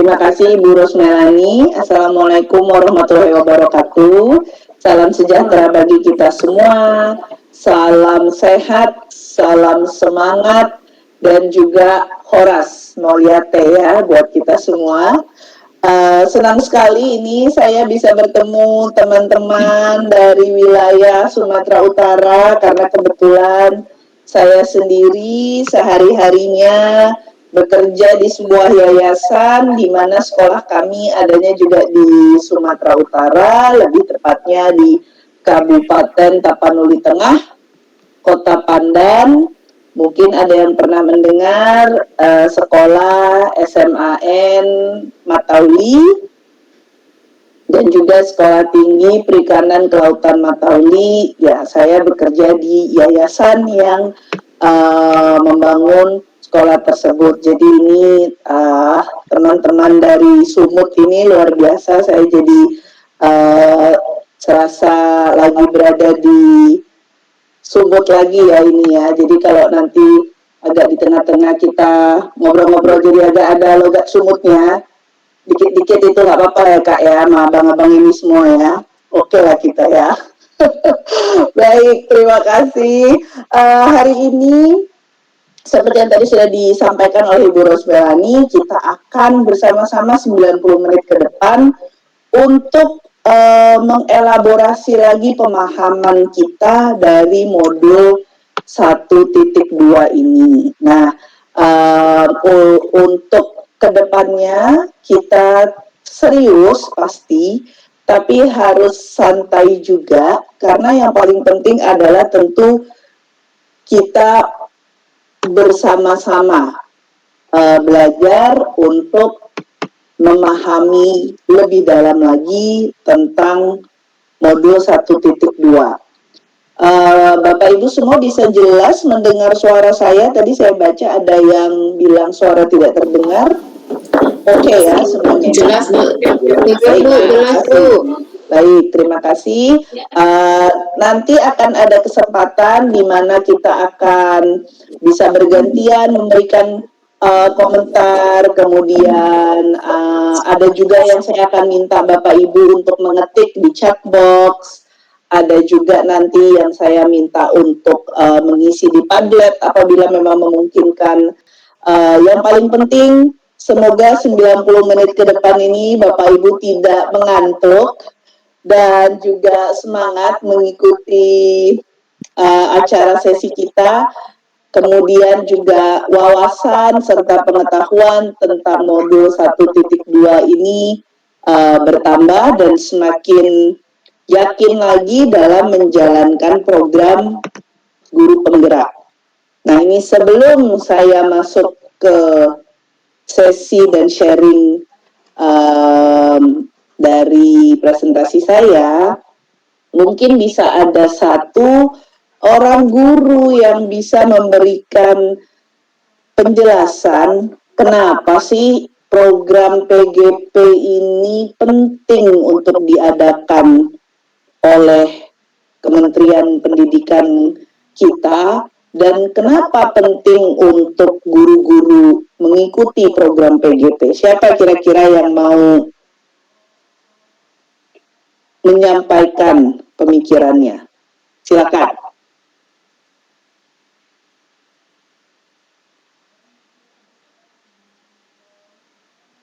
Terima kasih Ibu Rosmelani. Assalamualaikum warahmatullahi wabarakatuh. Salam sejahtera bagi kita semua. Salam sehat, salam semangat, dan juga horas moliate ya buat kita semua. Senang sekali ini saya bisa bertemu teman-teman dari wilayah Sumatera Utara karena kebetulan saya sendiri sehari-harinya bekerja di sebuah yayasan di mana sekolah kami adanya juga di Sumatera Utara, lebih tepatnya di Kabupaten Tapanuli Tengah, Kota Pandan. Mungkin ada yang pernah mendengar sekolah SMAN Matauli dan juga Sekolah Tinggi Perikanan Kelautan Matauli. Ya, saya bekerja di yayasan yang membangun sekolah tersebut. Jadi ini teman-teman dari Sumut ini luar biasa. Saya jadi serasa lagi berada di Sumut lagi ya ini ya. Jadi kalau nanti agak di tengah-tengah kita ngobrol-ngobrol jadi agak ada logat Sumutnya, dikit-dikit itu nggak apa-apa ya Kak ya, sama abang-abang ini semua ya. Oke lah kita ya. Baik, terima kasih. Hari ini seperti yang tadi sudah disampaikan oleh Ibu Rosmelani, kita akan bersama-sama 90 menit ke depan untuk mengelaborasi lagi pemahaman kita dari modul 1.2 ini. Nah, untuk kedepannya kita serius pasti, tapi harus santai juga, karena yang paling penting adalah tentu kita bersama-sama belajar untuk memahami lebih dalam lagi tentang modul 1.2. Bapak Ibu semua bisa jelas mendengar suara saya? Tadi saya baca ada yang bilang suara tidak terdengar. Oke ya semuanya. Jelas Bu. Jelas Bu. Baik, terima kasih. Nanti akan ada kesempatan di mana kita akan bisa bergantian memberikan komentar, kemudian ada juga yang saya akan minta Bapak Ibu untuk mengetik di chat box, ada juga nanti yang saya minta untuk mengisi di Padlet apabila memang memungkinkan. Yang paling penting, semoga 90 menit ke depan ini Bapak Ibu tidak mengantuk dan juga semangat mengikuti acara sesi kita. Kemudian juga wawasan serta pengetahuan tentang modul 1.2 ini bertambah dan semakin yakin lagi dalam menjalankan program guru penggerak. Nah ini sebelum saya masuk ke sesi dan sharing dari presentasi saya, mungkin bisa ada satu orang guru yang bisa memberikan penjelasan kenapa sih program PGP ini penting untuk diadakan oleh Kementerian Pendidikan kita dan kenapa penting untuk guru-guru mengikuti program PGP. Siapa kira-kira yang mau menyampaikan pemikirannya? Silakan.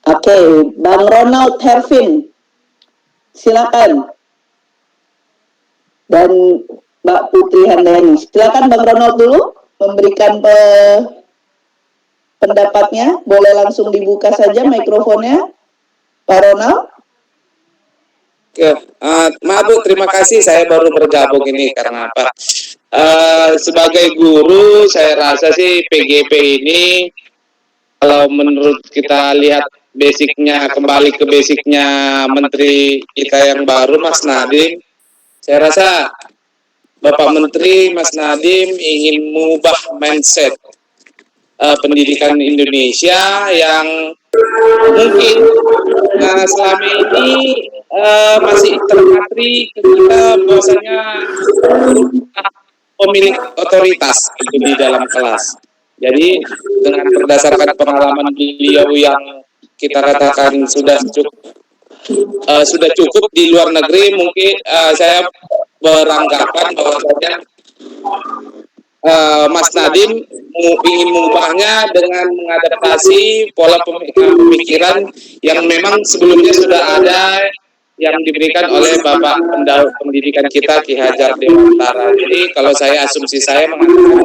Oke, Bang Ronald Hervin, silakan. Dan Mbak Putri Handayani, silakan Bang Ronald dulu memberikan pendapatnya. Boleh langsung dibuka saja mikrofonnya, Pak Ronald. Oke, maaf Bu, terima kasih. Saya baru bergabung ini karena apa? Sebagai guru, saya rasa sih PGP ini kalau menurut kita lihat basicnya, kembali ke basicnya Menteri kita yang baru Mas Nadiem, saya rasa Bapak Menteri Mas Nadiem ingin mengubah mindset pendidikan Indonesia yang mungkin selama ini masih terpatri ketika bahwasanya pemilik otoritas itu di dalam kelas. Jadi dengan berdasarkan pengalaman beliau yang kita katakan sudah cukup di luar negeri, mungkin saya beranggapan bahwasanya Mas Nadiem ingin mengubahnya dengan mengadaptasi pola pemikiran yang memang sebelumnya sudah ada yang diberikan oleh Bapak Pendahulu Pendidikan kita Ki Hajar Dewantara. Jadi kalau saya asumsi saya mengatakan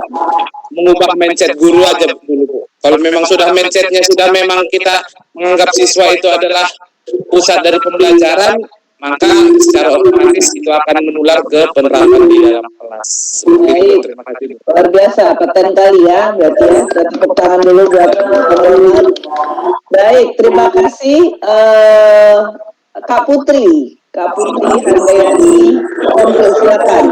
mengubah mindset guru aja dulu, Bu. Kalau memang sudah mindsetnya sudah memang kita menganggap siswa itu adalah pusat dari pembelajaran, maka secara otomatis itu akan menular ke penerapan di dalam kelas. Baik, Terima kasih. luar biasa, paten kali ya, berarti ya. Kita tepuk tangan dulu buat teman-teman. Baik, terima kasih Kak Putri Handayani, silakan.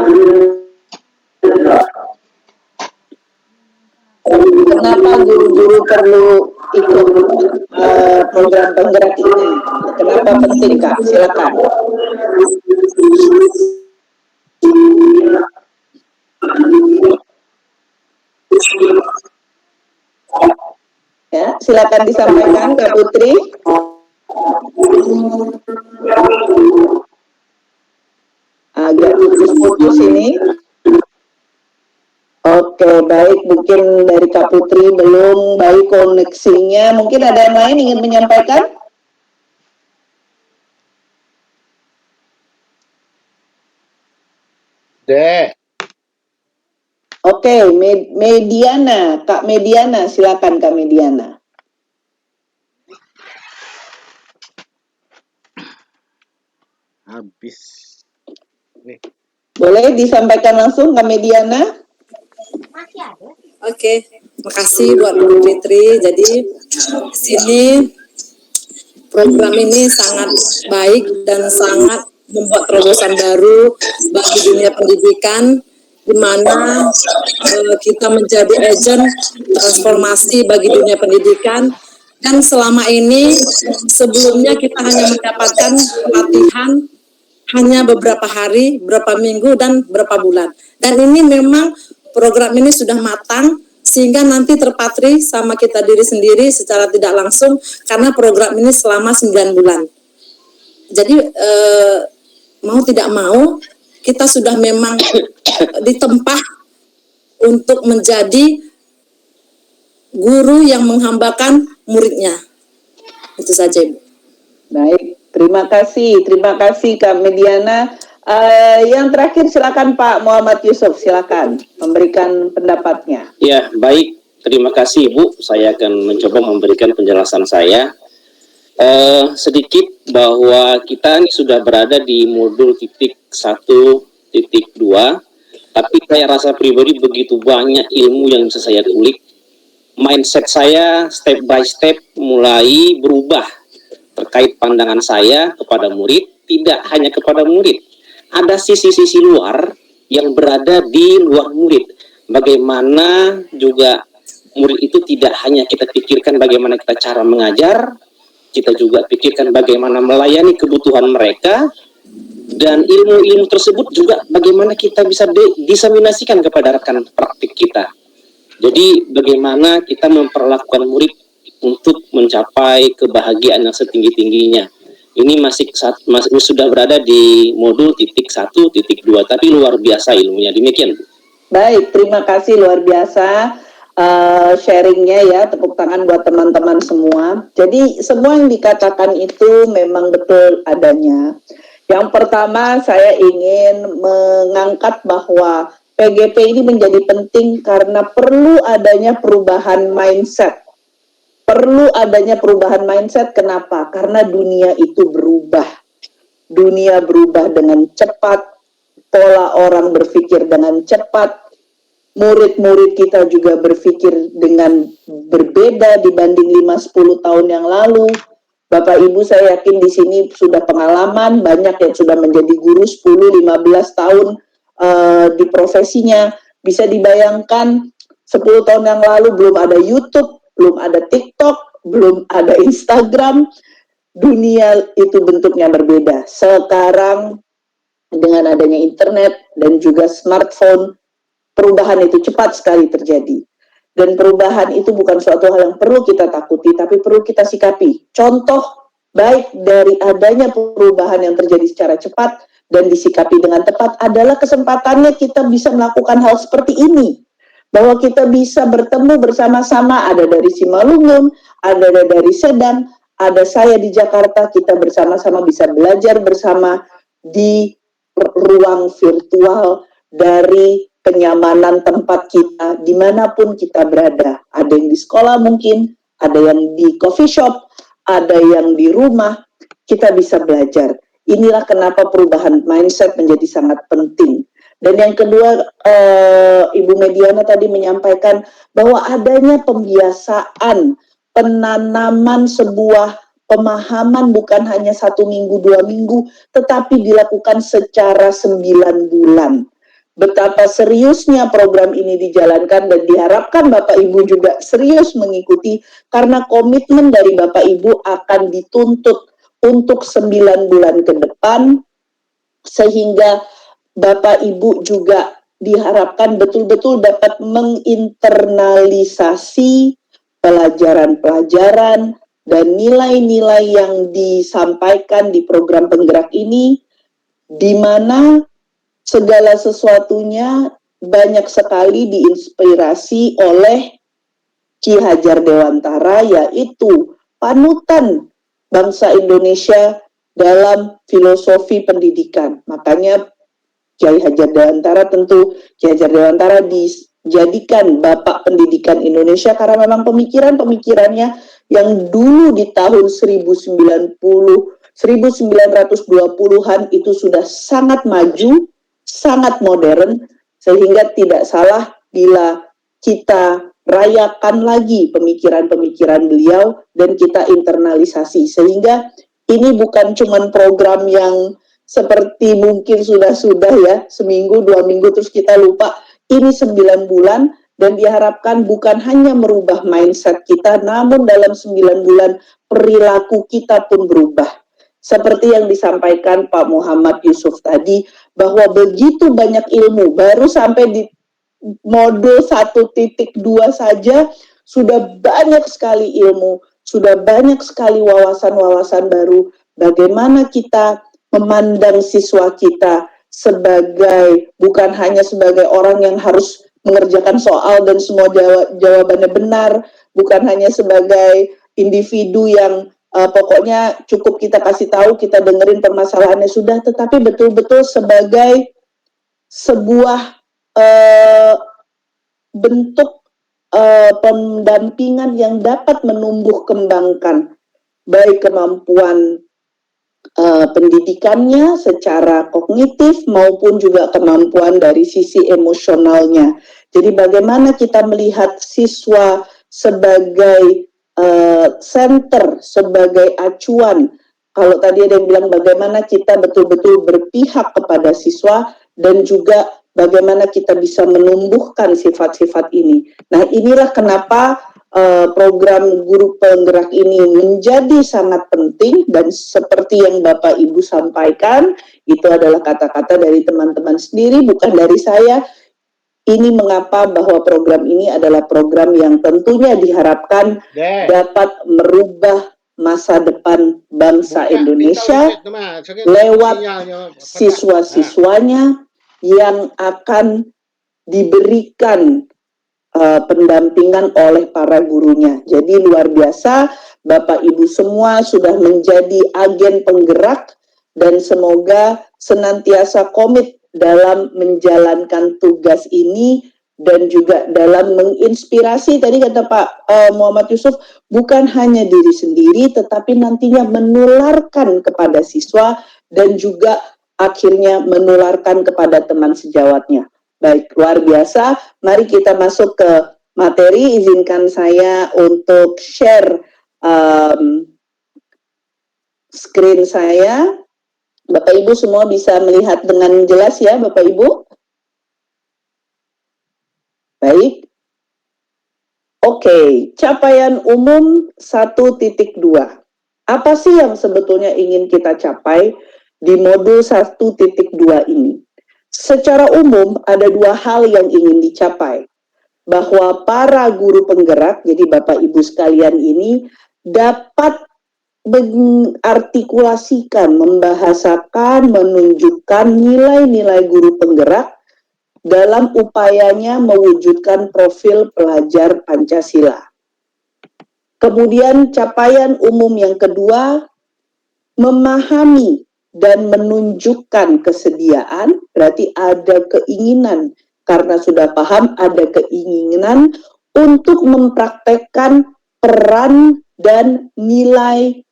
Kenapa guru-guru perlu ikut program penggerak ini? Kenapa penting, Kak? Silakan. Ya, silakan disampaikan Kak Putri. Agak putus-putus ini. Oke, baik. Mungkin dari Kak Putri belum baik koneksinya. Mungkin ada yang lain ingin menyampaikan? Oke, Mediana, Kak Mediana, silakan Kak Mediana. Habis. Nih. Boleh disampaikan langsung Kak Mediana? Oke, makasih buat Bu Fitri. Jadi sini program ini sangat baik dan sangat membuat terobosan baru bagi dunia pendidikan, di mana kita menjadi agent transformasi bagi dunia pendidikan. Dan selama ini sebelumnya kita hanya mendapatkan pelatihan hanya beberapa hari, beberapa minggu, dan beberapa bulan. Dan ini memang program ini sudah matang sehingga nanti terpatri sama kita diri sendiri secara tidak langsung karena program ini selama 9 bulan. Jadi mau tidak mau kita sudah memang ditempa untuk menjadi guru yang menghambakan muridnya. Itu saja, Ibu. Baik, terima kasih Kak Mediana. Yang terakhir silakan Pak Muhammad Yusuf, silakan memberikan pendapatnya. Ya, baik. Terima kasih Ibu. Saya akan mencoba memberikan penjelasan saya. Sedikit bahwa kita ini sudah berada di modul titik 1.2, tapi saya rasa pribadi begitu banyak ilmu yang bisa saya kulik. Mindset saya step by step mulai berubah terkait pandangan saya kepada murid, tidak hanya kepada murid. Ada sisi-sisi luar yang berada di luar murid. Bagaimana juga murid itu tidak hanya kita pikirkan bagaimana kita cara mengajar, kita juga pikirkan bagaimana melayani kebutuhan mereka, dan ilmu-ilmu tersebut juga bagaimana kita bisa diseminasikan kepada rekan praktik kita. Jadi bagaimana kita memperlakukan murid untuk mencapai kebahagiaan yang setinggi-tingginya. Ini masih sudah berada di modul titik 1.2, tapi luar biasa ilmunya. Demikian. Baik, terima kasih luar biasa sharingnya ya, tepuk tangan buat teman-teman semua. Jadi semua yang dikatakan itu memang betul adanya. Yang pertama saya ingin mengangkat bahwa PGP ini menjadi penting karena perlu adanya perubahan mindset. Perlu adanya perubahan mindset, kenapa? Karena dunia itu berubah. Dunia berubah dengan cepat, pola orang berpikir dengan cepat, murid-murid kita juga berpikir dengan berbeda dibanding 5-10 tahun yang lalu. Bapak Ibu saya yakin di sini sudah pengalaman, banyak yang sudah menjadi guru 10-15 tahun di profesinya. Bisa dibayangkan 10 tahun yang lalu belum ada YouTube, belum ada TikTok, belum ada Instagram, dunia itu bentuknya berbeda. Sekarang dengan adanya internet dan juga smartphone, perubahan itu cepat sekali terjadi. Dan perubahan itu bukan suatu hal yang perlu kita takuti, tapi perlu kita sikapi. Contoh baik dari adanya perubahan yang terjadi secara cepat dan disikapi dengan tepat adalah kesempatannya kita bisa melakukan hal seperti ini. Bahwa kita bisa bertemu bersama-sama, ada dari Simalungun, ada dari Sedang, ada saya di Jakarta, kita bersama-sama bisa belajar bersama di ruang virtual dari kenyamanan tempat kita, dimanapun kita berada. Ada yang di sekolah mungkin, ada yang di coffee shop, ada yang di rumah, kita bisa belajar. Inilah kenapa perubahan mindset menjadi sangat penting. Dan yang kedua, Ibu Mediana tadi menyampaikan bahwa adanya pembiasaan, penanaman sebuah pemahaman bukan hanya 1 minggu, 2 minggu, tetapi dilakukan secara 9 bulan. Betapa seriusnya program ini dijalankan dan diharapkan Bapak Ibu juga serius mengikuti karena komitmen dari Bapak Ibu akan dituntut untuk 9 bulan ke depan sehingga Bapak Ibu juga diharapkan betul-betul dapat menginternalisasi pelajaran-pelajaran dan nilai-nilai yang disampaikan di program penggerak ini, di mana segala sesuatunya banyak sekali diinspirasi oleh Ki Hajar Dewantara, yaitu panutan bangsa Indonesia dalam filosofi pendidikan. Makanya Kiai Hajar Dewantara tentu Kiai Hajar Dewantara dijadikan Bapak Pendidikan Indonesia karena memang pemikirannya yang dulu di tahun 1920-an itu sudah sangat maju, sangat modern, sehingga tidak salah bila kita rayakan lagi pemikiran-pemikiran beliau dan kita internalisasi. Sehingga ini bukan cuma program yang seperti mungkin sudah ya, seminggu, 2 minggu terus kita lupa. Ini 9 bulan dan diharapkan bukan hanya merubah mindset kita, namun dalam 9 bulan perilaku kita pun berubah. Seperti yang disampaikan Pak Muhammad Yusuf tadi, bahwa begitu banyak ilmu, baru sampai di modul 1.2 saja, sudah banyak sekali ilmu, sudah banyak sekali wawasan-wawasan baru, bagaimana kita memandang siswa kita sebagai bukan hanya sebagai orang yang harus mengerjakan soal dan semua jawabannya benar, bukan hanya sebagai individu yang pokoknya cukup kita kasih tahu, kita dengerin permasalahannya sudah, tetapi betul-betul sebagai sebuah bentuk pendampingan yang dapat menumbuh kembangkan baik kemampuan pendidikannya secara kognitif maupun juga kemampuan dari sisi emosionalnya. Jadi bagaimana kita melihat siswa sebagai center, sebagai acuan. Kalau tadi ada yang bilang bagaimana kita betul-betul berpihak kepada siswa dan juga bagaimana kita bisa menumbuhkan sifat-sifat ini. Nah, inilah kenapa program guru penggerak ini menjadi sangat penting dan seperti yang Bapak Ibu sampaikan, itu adalah kata-kata dari teman-teman sendiri, bukan dari saya. Ini mengapa bahwa program ini adalah program yang tentunya diharapkan dapat merubah masa depan bangsa Indonesia lewat siswa-siswanya yang akan diberikan pendampingan oleh para gurunya. Jadi luar biasa, Bapak Ibu semua sudah menjadi agen penggerak dan semoga senantiasa komit dalam menjalankan tugas ini dan juga dalam menginspirasi, tadi kata Pak Muhammad Yusuf, bukan hanya diri sendiri tetapi nantinya menularkan kepada siswa dan juga akhirnya menularkan kepada teman sejawatnya. Baik, luar biasa. Mari kita masuk ke materi. Izinkan saya untuk share screen saya. Bapak Ibu semua bisa melihat dengan jelas ya, Bapak Ibu? Baik. Oke, capaian umum 1.2. Apa sih yang sebetulnya ingin kita capai di modul 1.2 ini? Secara umum ada 2 hal yang ingin dicapai. bahwa para guru penggerak, jadi Bapak Ibu sekalian ini dapat mengartikulasikan, membahasakan, menunjukkan nilai-nilai guru penggerak dalam upayanya mewujudkan profil pelajar Pancasila. Kemudian capaian umum yang kedua, memahami dan menunjukkan kesediaan, berarti ada keinginan, karena sudah paham ada keinginan untuk mempraktekkan peran dan nilai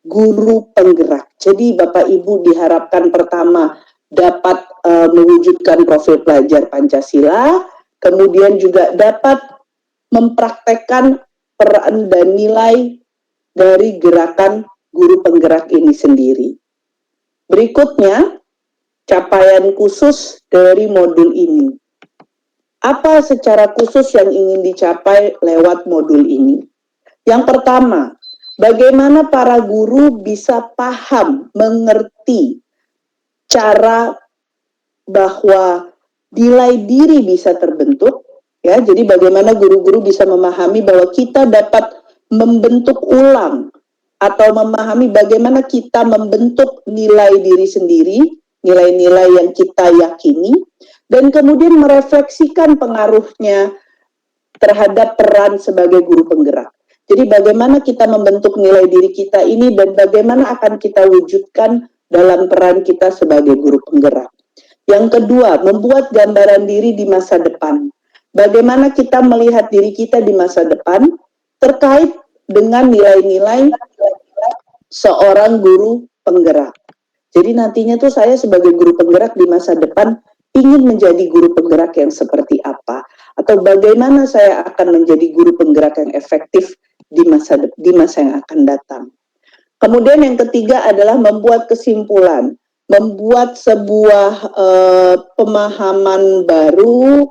guru penggerak. Jadi Bapak Ibu diharapkan pertama dapat mewujudkan profil pelajar Pancasila, kemudian juga dapat mempraktekkan peran dan nilai dari gerakan guru penggerak ini sendiri. Berikutnya, capaian khusus dari modul ini. Apa secara khusus yang ingin dicapai lewat modul ini? Yang pertama, bagaimana para guru bisa paham, mengerti cara bahwa nilai diri bisa terbentuk, ya. Jadi bagaimana guru-guru bisa memahami bahwa kita dapat membentuk ulang atau memahami bagaimana kita membentuk nilai diri sendiri, nilai-nilai yang kita yakini, dan kemudian merefleksikan pengaruhnya terhadap peran sebagai guru penggerak. Jadi bagaimana kita membentuk nilai diri kita ini dan bagaimana akan kita wujudkan dalam peran kita sebagai guru penggerak. Yang kedua, membuat gambaran diri di masa depan. Bagaimana kita melihat diri kita di masa depan terkait dengan nilai-nilai seorang guru penggerak. Jadi nantinya tuh saya sebagai guru penggerak di masa depan ingin menjadi guru penggerak yang seperti apa, atau bagaimana saya akan menjadi guru penggerak yang efektif di masa yang akan datang. Kemudian yang ketiga adalah membuat kesimpulan, membuat sebuah pemahaman baru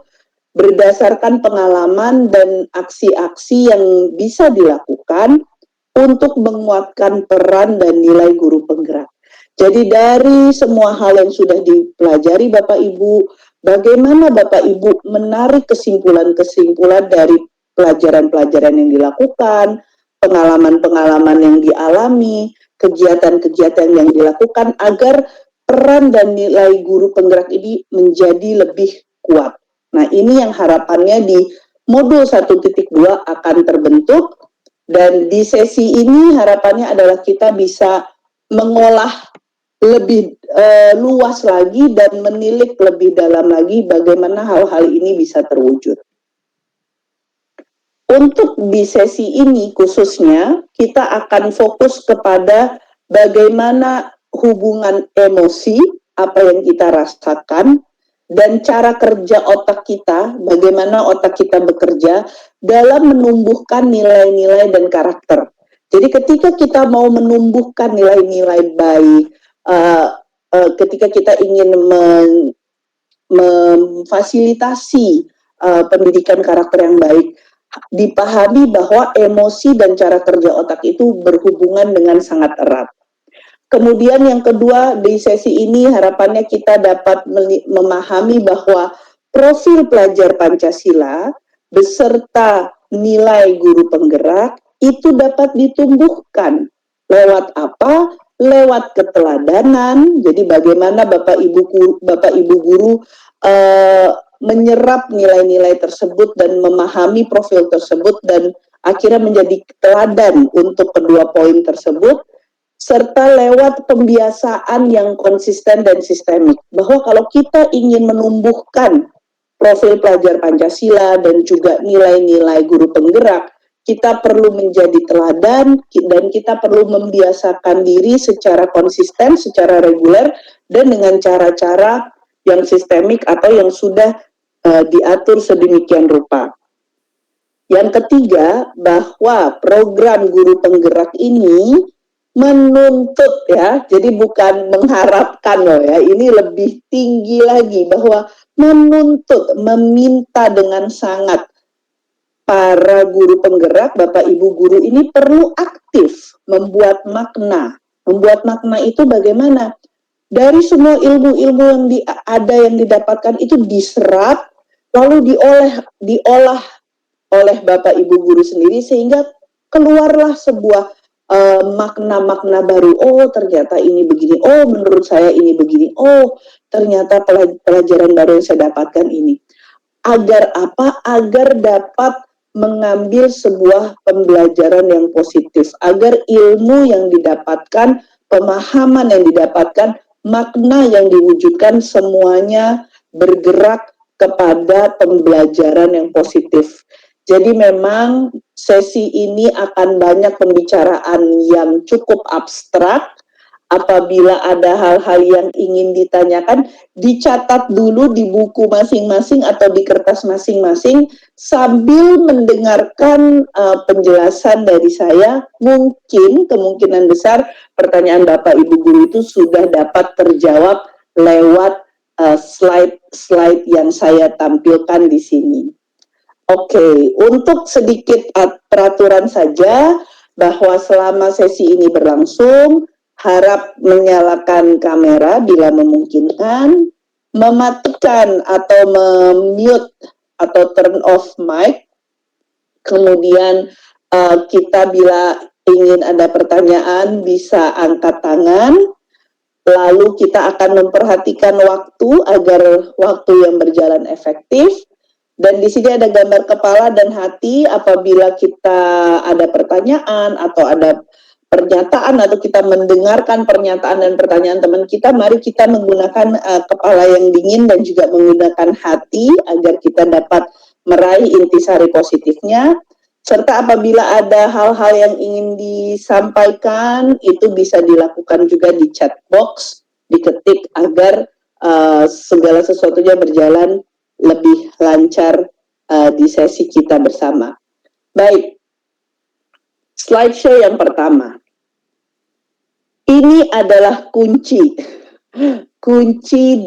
berdasarkan pengalaman dan aksi-aksi yang bisa dilakukan untuk menguatkan peran dan nilai guru penggerak. Jadi dari semua hal yang sudah dipelajari Bapak Ibu, bagaimana Bapak Ibu menarik kesimpulan-kesimpulan dari pelajaran-pelajaran yang dilakukan, pengalaman-pengalaman yang dialami, kegiatan-kegiatan yang dilakukan agar peran dan nilai guru penggerak ini menjadi lebih kuat. Nah, ini yang harapannya di modul 1.2 akan terbentuk, dan di sesi ini harapannya adalah kita bisa mengolah lebih luas lagi dan menilik lebih dalam lagi bagaimana hal-hal ini bisa terwujud. Untuk di sesi ini khususnya kita akan fokus kepada bagaimana hubungan emosi, apa yang kita rasakan, dan cara kerja otak kita, bagaimana otak kita bekerja dalam menumbuhkan nilai-nilai dan karakter. Jadi ketika kita mau menumbuhkan nilai-nilai baik, ketika kita ingin memfasilitasi pendidikan karakter yang baik, dipahami bahwa emosi dan cara kerja otak itu berhubungan dengan sangat erat. Kemudian yang kedua, di sesi ini harapannya kita dapat memahami bahwa profil pelajar Pancasila beserta nilai guru penggerak itu dapat ditumbuhkan lewat apa? Lewat keteladanan. Jadi bagaimana Bapak Ibu guru menyerap nilai-nilai tersebut dan memahami profil tersebut dan akhirnya menjadi teladan untuk kedua poin tersebut, serta lewat pembiasaan yang konsisten dan sistemik. Bahwa kalau kita ingin menumbuhkan profil pelajar Pancasila dan juga nilai-nilai guru penggerak, kita perlu menjadi teladan dan kita perlu membiasakan diri secara konsisten, secara reguler, dan dengan cara-cara yang sistemik atau yang sudah diatur sedemikian rupa. Yang ketiga, bahwa program guru penggerak ini menuntut, ya, jadi bukan mengharapkan loh ya, ini lebih tinggi lagi, bahwa menuntut, meminta dengan sangat para guru penggerak, Bapak Ibu guru ini perlu aktif membuat makna. Membuat makna itu bagaimana? Dari semua ilmu-ilmu yang ada yang didapatkan itu diserap, lalu diolah oleh Bapak Ibu guru sendiri sehingga keluarlah sebuah makna-makna baru. Oh, ternyata ini begini. Oh, menurut saya ini begini. Oh, ternyata pelajaran baru yang saya dapatkan ini. Agar apa? Agar dapat mengambil sebuah pembelajaran yang positif. Agar ilmu yang didapatkan, pemahaman yang didapatkan, makna yang diwujudkan semuanya bergerak kepada pembelajaran yang positif. Jadi memang sesi ini akan banyak pembicaraan yang cukup abstrak. Apabila ada hal-hal yang ingin ditanyakan, dicatat dulu di buku masing-masing atau di kertas masing-masing sambil mendengarkan penjelasan dari saya. Mungkin kemungkinan besar pertanyaan Bapak Ibu guru itu sudah dapat terjawab lewat slide-slide yang saya tampilkan di sini. Oke, untuk sedikit peraturan saja bahwa selama sesi ini berlangsung, harap menyalakan kamera bila memungkinkan, mematikan atau mute atau turn off mic. Kemudian kita bila ingin ada pertanyaan bisa angkat tangan. Lalu kita akan memperhatikan waktu agar waktu yang berjalan efektif. Dan di sini ada gambar kepala dan hati. Apabila kita ada pertanyaan atau ada pernyataan atau kita mendengarkan pernyataan dan pertanyaan teman kita, mari kita menggunakan kepala yang dingin dan juga menggunakan hati agar kita dapat meraih intisari positifnya. Serta apabila ada hal-hal yang ingin disampaikan, itu bisa dilakukan juga di chat box, diketik agar segala sesuatunya berjalan lebih lancar di sesi kita bersama. Baik, slideshow yang pertama. Ini adalah kunci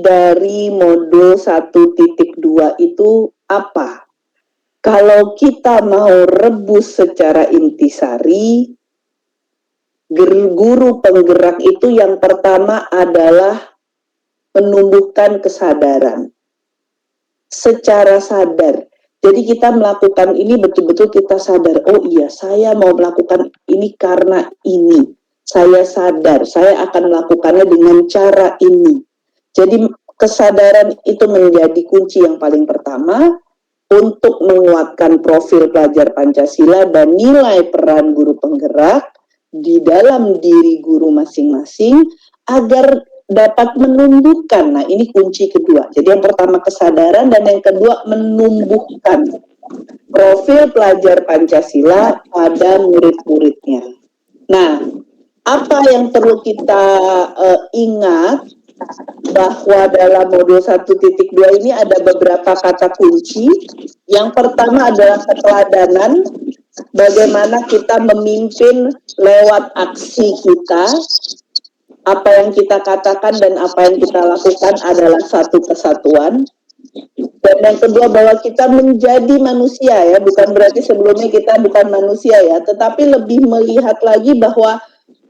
dari modul 1.2 itu apa? Kalau kita mau rebus secara intisari, guru penggerak itu yang pertama adalah menumbuhkan kesadaran. Secara sadar. Jadi kita melakukan ini betul-betul kita sadar, oh iya saya mau melakukan ini karena ini. Saya sadar, saya akan melakukannya dengan cara ini. Jadi kesadaran itu menjadi kunci yang paling pertama untuk menguatkan profil pelajar Pancasila dan nilai peran guru penggerak di dalam diri guru masing-masing agar dapat menumbuhkan. Nah, ini kunci kedua. Jadi yang pertama kesadaran dan yang kedua menumbuhkan profil pelajar Pancasila pada murid-muridnya. Nah, apa yang perlu kita ingat bahwa dalam modul 1.2 ini ada beberapa kata kunci. Yang pertama adalah keteladanan, bagaimana kita memimpin lewat aksi kita. Apa yang kita katakan dan apa yang kita lakukan adalah satu kesatuan. Dan yang kedua bahwa kita menjadi manusia ya, bukan berarti sebelumnya kita bukan manusia ya, tetapi lebih melihat lagi bahwa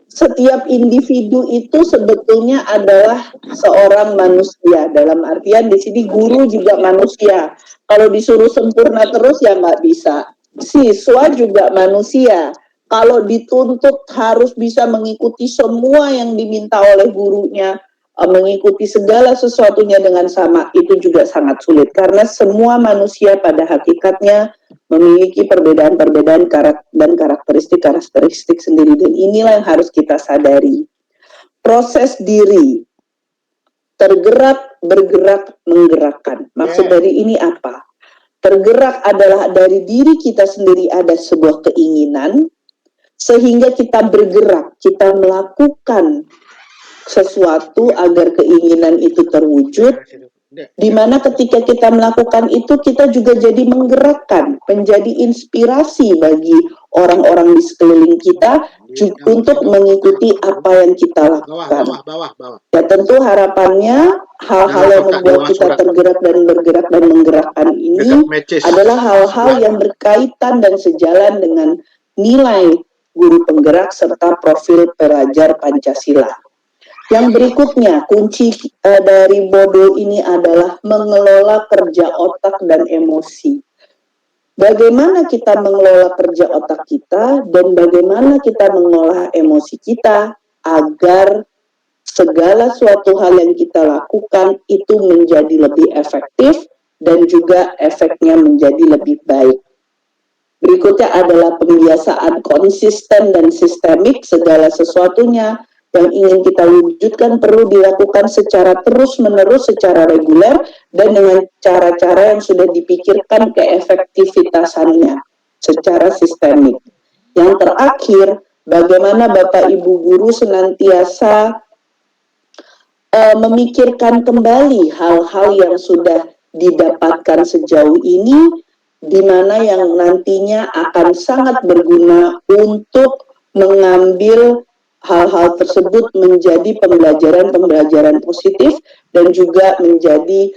setiap individu itu sebetulnya adalah seorang manusia. Dalam artian di sini guru juga manusia. Kalau disuruh sempurna terus ya nggak bisa. Siswa juga manusia. Kalau dituntut harus bisa mengikuti semua yang diminta oleh gurunya, mengikuti segala sesuatunya dengan sama, itu juga sangat sulit. Karena semua manusia pada hakikatnya memiliki perbedaan-perbedaan dan karakteristik sendiri. Dan inilah yang harus kita sadari. Proses diri, tergerak, bergerak, menggerakkan. Maksud dari ini apa? Tergerak adalah dari diri kita sendiri ada sebuah keinginan, sehingga kita bergerak, kita melakukan sesuatu agar keinginan itu terwujud, di mana ketika kita melakukan itu kita juga jadi menggerakkan, menjadi inspirasi bagi orang-orang di sekeliling kita untuk mengikuti apa yang kita lakukan. Ya tentu harapannya hal-hal yang membuat kita tergerak dan bergerak dan menggerakkan ini adalah hal-hal yang berkaitan dan sejalan dengan nilai guru penggerak serta profil pelajar Pancasila. Yang berikutnya, kunci dari modul ini adalah mengelola kerja otak dan emosi. Bagaimana kita mengelola kerja otak kita dan bagaimana kita mengelola emosi kita agar segala suatu hal yang kita lakukan itu menjadi lebih efektif dan juga efeknya menjadi lebih baik. Berikutnya adalah pembiasaan konsisten dan sistemik. Segala sesuatunya yang ingin kita wujudkan perlu dilakukan secara terus-menerus, secara reguler, dan dengan cara-cara yang sudah dipikirkan keefektivitasannya secara sistemik. Yang terakhir, bagaimana Bapak Ibu Guru senantiasa memikirkan kembali hal-hal yang sudah didapatkan sejauh ini, di mana yang nantinya akan sangat berguna untuk mengambil hal-hal tersebut menjadi pembelajaran-pembelajaran positif dan juga menjadi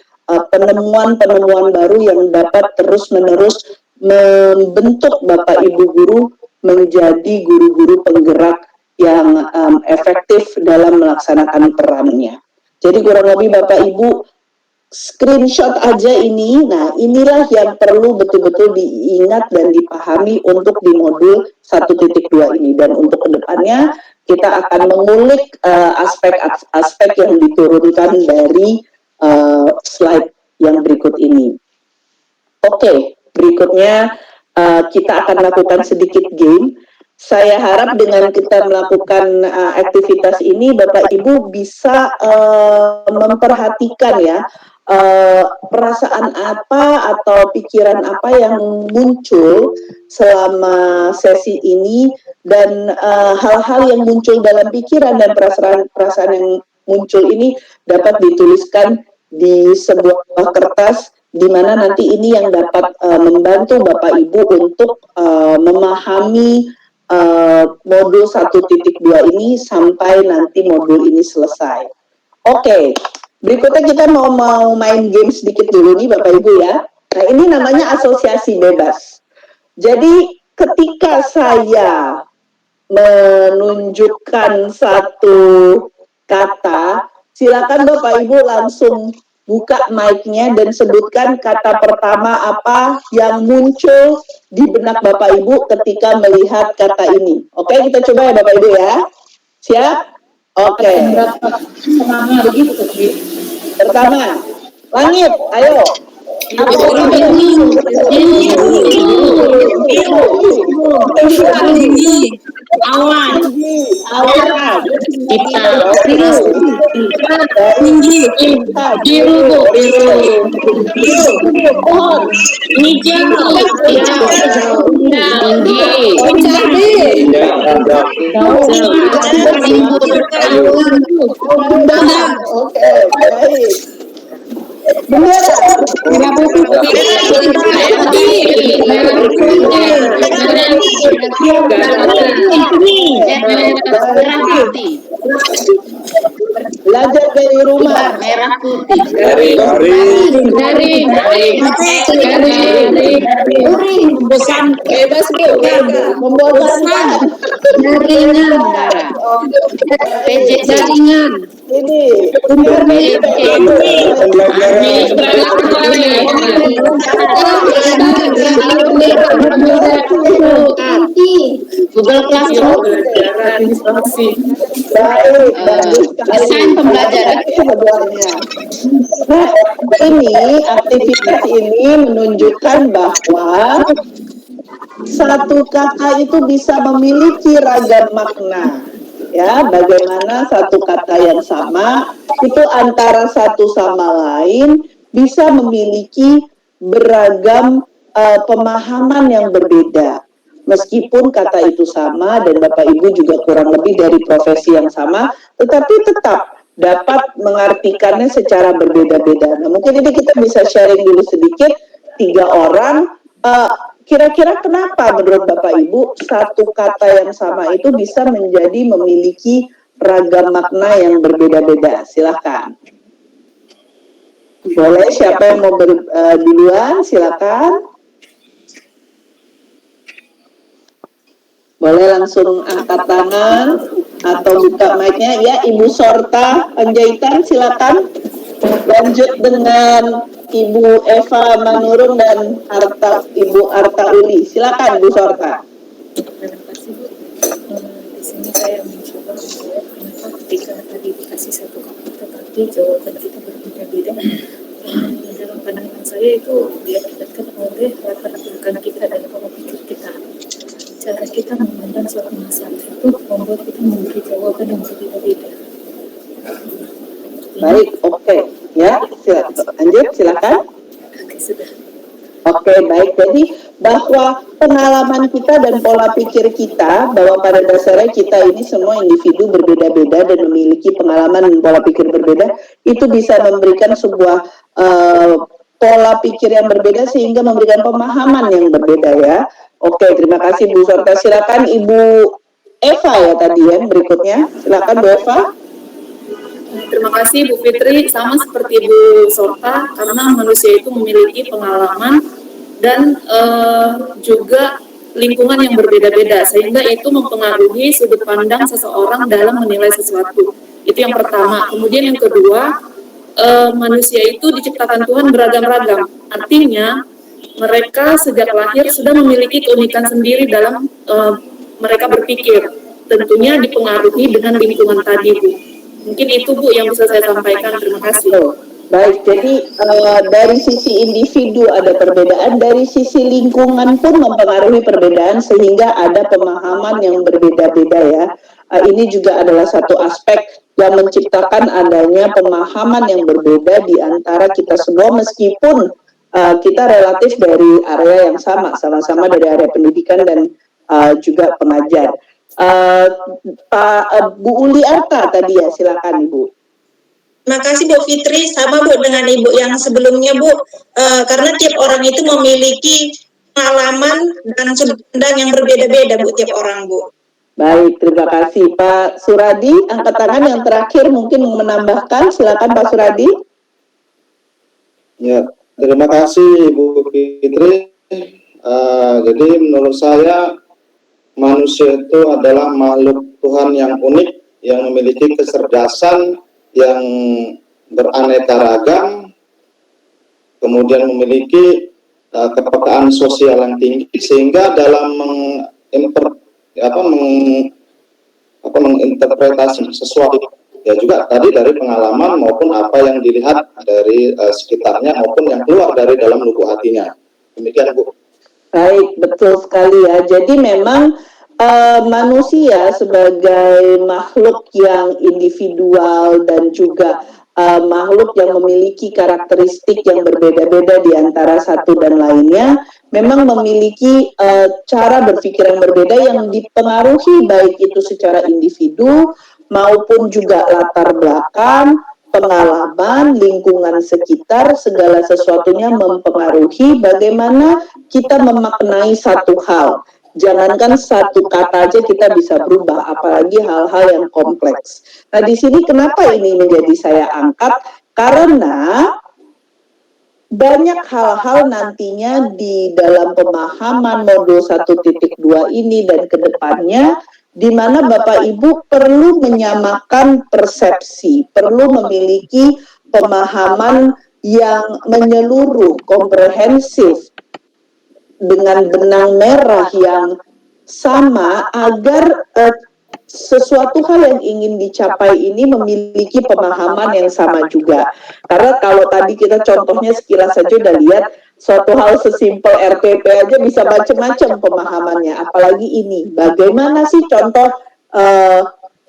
penemuan-penemuan baru yang dapat terus-menerus membentuk Bapak Ibu Guru menjadi guru-guru penggerak yang efektif dalam melaksanakan perannya. Jadi kurang lebih Bapak Ibu screenshot aja ini. Nah, inilah yang perlu betul-betul diingat dan dipahami untuk di modul 1.2 ini. Dan untuk kedepannya kita akan mengulik aspek-aspek yang diturunkan dari slide yang berikut ini. Oke, berikutnya kita akan lakukan sedikit game. Saya harap dengan kita melakukan aktivitas ini, Bapak Ibu bisa memperhatikan ya, perasaan apa atau pikiran apa yang muncul selama sesi ini, dan hal-hal yang muncul dalam pikiran dan perasaan yang muncul ini dapat dituliskan di sebuah kertas, di mana nanti ini yang dapat membantu Bapak Ibu untuk memahami modul 1.2 ini sampai nanti modul ini selesai. Oke, berikutnya kita mau main game sedikit dulu nih Bapak Ibu ya. Nah, ini namanya asosiasi bebas. Jadi ketika saya menunjukkan satu kata, silakan Bapak Ibu langsung buka mic-nya dan sebutkan kata pertama apa yang muncul di benak Bapak Ibu ketika melihat kata ini. Oke, kita coba ya Bapak Ibu ya. Siap? Oke. Pertama, langit, ayo. Awan, biru, pohon, hijau, Oke, baik. Bendera. Belajar dari rumah. merah putih, Bosan, bebas Membosankan. jaringan darah, PJ jaringan, Ini. Google Classroom, Baik, bagus desain pembelajaran. semuanya. Nah, ini aktivitas ini menunjukkan bahwa satu kata itu bisa memiliki ragam makna. Ya, bagaimana satu kata yang sama itu antara satu sama lain bisa memiliki beragam pemahaman yang berbeda. Meskipun kata itu sama dan Bapak Ibu juga kurang lebih dari profesi yang sama, tetapi tetap dapat mengartikannya secara berbeda-beda. Nah, mungkin ini kita bisa sharing dulu sedikit, 3 orang. Kira-kira kenapa menurut Bapak Ibu satu kata yang sama itu bisa menjadi memiliki ragam makna yang berbeda-beda? Silahkan. Boleh, siapa yang mau duluan? Silakan. Boleh langsung angkat tangan atau buka mic-nya ya. Ibu Sorta Panjaitan silakan. Lanjut dengan Ibu Eva Manurung dan Ibu Arta Uli. Silakan Bu Sorta. Terima kasih Bu. Di sini saya mencoba menjawab kenapa ketika tadi dikasih satu kata tetapi jawaban kita berbeda-beda. Dalam pandangan saya itu diakibatkan oleh latar belakang kita dan pola pikir kita. Cara kita memandang suatu masalah itu membuat kita memberi jawaban yang berbeda-beda. Baik, oke. Ya, lanjut silakan. Oke, sudah. Oke, baik. Jadi bahwa pengalaman kita dan pola pikir kita, bahwa pada dasarnya kita ini semua individu berbeda-beda dan memiliki pengalaman dan pola pikir berbeda, itu bisa memberikan sebuah pola pikir yang berbeda sehingga memberikan pemahaman yang berbeda ya. Oke, terima kasih Bu Sorta. Silakan Ibu Eva ya tadi ya berikutnya. Silakan Bu Eva. Terima kasih Bu Fitri, sama seperti Bu Sorta, karena manusia itu memiliki pengalaman dan juga lingkungan yang berbeda-beda, sehingga itu mempengaruhi sudut pandang seseorang dalam menilai sesuatu. Itu yang pertama. Kemudian yang kedua, manusia itu diciptakan Tuhan beragam-ragam. Artinya, mereka sejak lahir sudah memiliki keunikan sendiri dalam mereka berpikir. Tentunya dipengaruhi dengan lingkungan tadi, Bu. Mungkin itu Bu yang bisa saya sampaikan. Terima kasih. Baik, jadi dari sisi individu ada perbedaan, dari sisi lingkungan pun mempengaruhi perbedaan sehingga ada pemahaman yang berbeda-beda ya. Ini juga adalah satu aspek yang menciptakan adanya pemahaman yang berbeda di antara kita semua meskipun kita relatif dari area yang sama-sama dari area pendidikan dan juga pengajar. Pak Bu Uli Arta tadi ya, silakan Ibu. Terima kasih Bu Fitri, sama Bu dengan Ibu yang sebelumnya Bu, karena tiap orang itu memiliki pengalaman dan sudut pandang yang berbeda-beda Bu, tiap orang Bu. Baik, terima kasih Pak Suradi. Angkat tangan yang terakhir mungkin menambahkan, silakan Pak Suradi. Ya, terima kasih Ibu Fitri. Jadi menurut saya manusia itu adalah makhluk Tuhan yang unik, yang memiliki kecerdasan yang beraneka ragam, kemudian memiliki kepekaan sosial yang tinggi, sehingga dalam menginterpretasi sesuatu ya juga tadi dari pengalaman maupun apa yang dilihat dari sekitarnya maupun yang keluar dari dalam lubuk hatinya. Demikian Bu. Baik, betul sekali ya. Jadi memang manusia sebagai makhluk yang individual dan juga makhluk yang memiliki karakteristik yang berbeda-beda di antara satu dan lainnya, memang memiliki cara berpikir yang berbeda yang dipengaruhi baik itu secara individu maupun juga latar belakang, pengalaman, lingkungan sekitar, segala sesuatunya mempengaruhi bagaimana kita memaknai satu hal. Jangankan satu kata aja kita bisa berubah, apalagi hal-hal yang kompleks. Nah, di sini kenapa ini menjadi saya angkat? Karena banyak hal-hal nantinya di dalam pemahaman modul 1.2 ini dan kedepannya, di mana Bapak Ibu perlu menyamakan persepsi, perlu memiliki pemahaman yang menyeluruh, komprehensif, dengan benang merah yang sama agar sesuatu hal yang ingin dicapai ini memiliki pemahaman yang sama juga. Karena kalau tadi kita contohnya sekilas saja udah lihat suatu hal sesimpel RPP aja bisa macam-macam pemahamannya, apalagi ini. Bagaimana sih contoh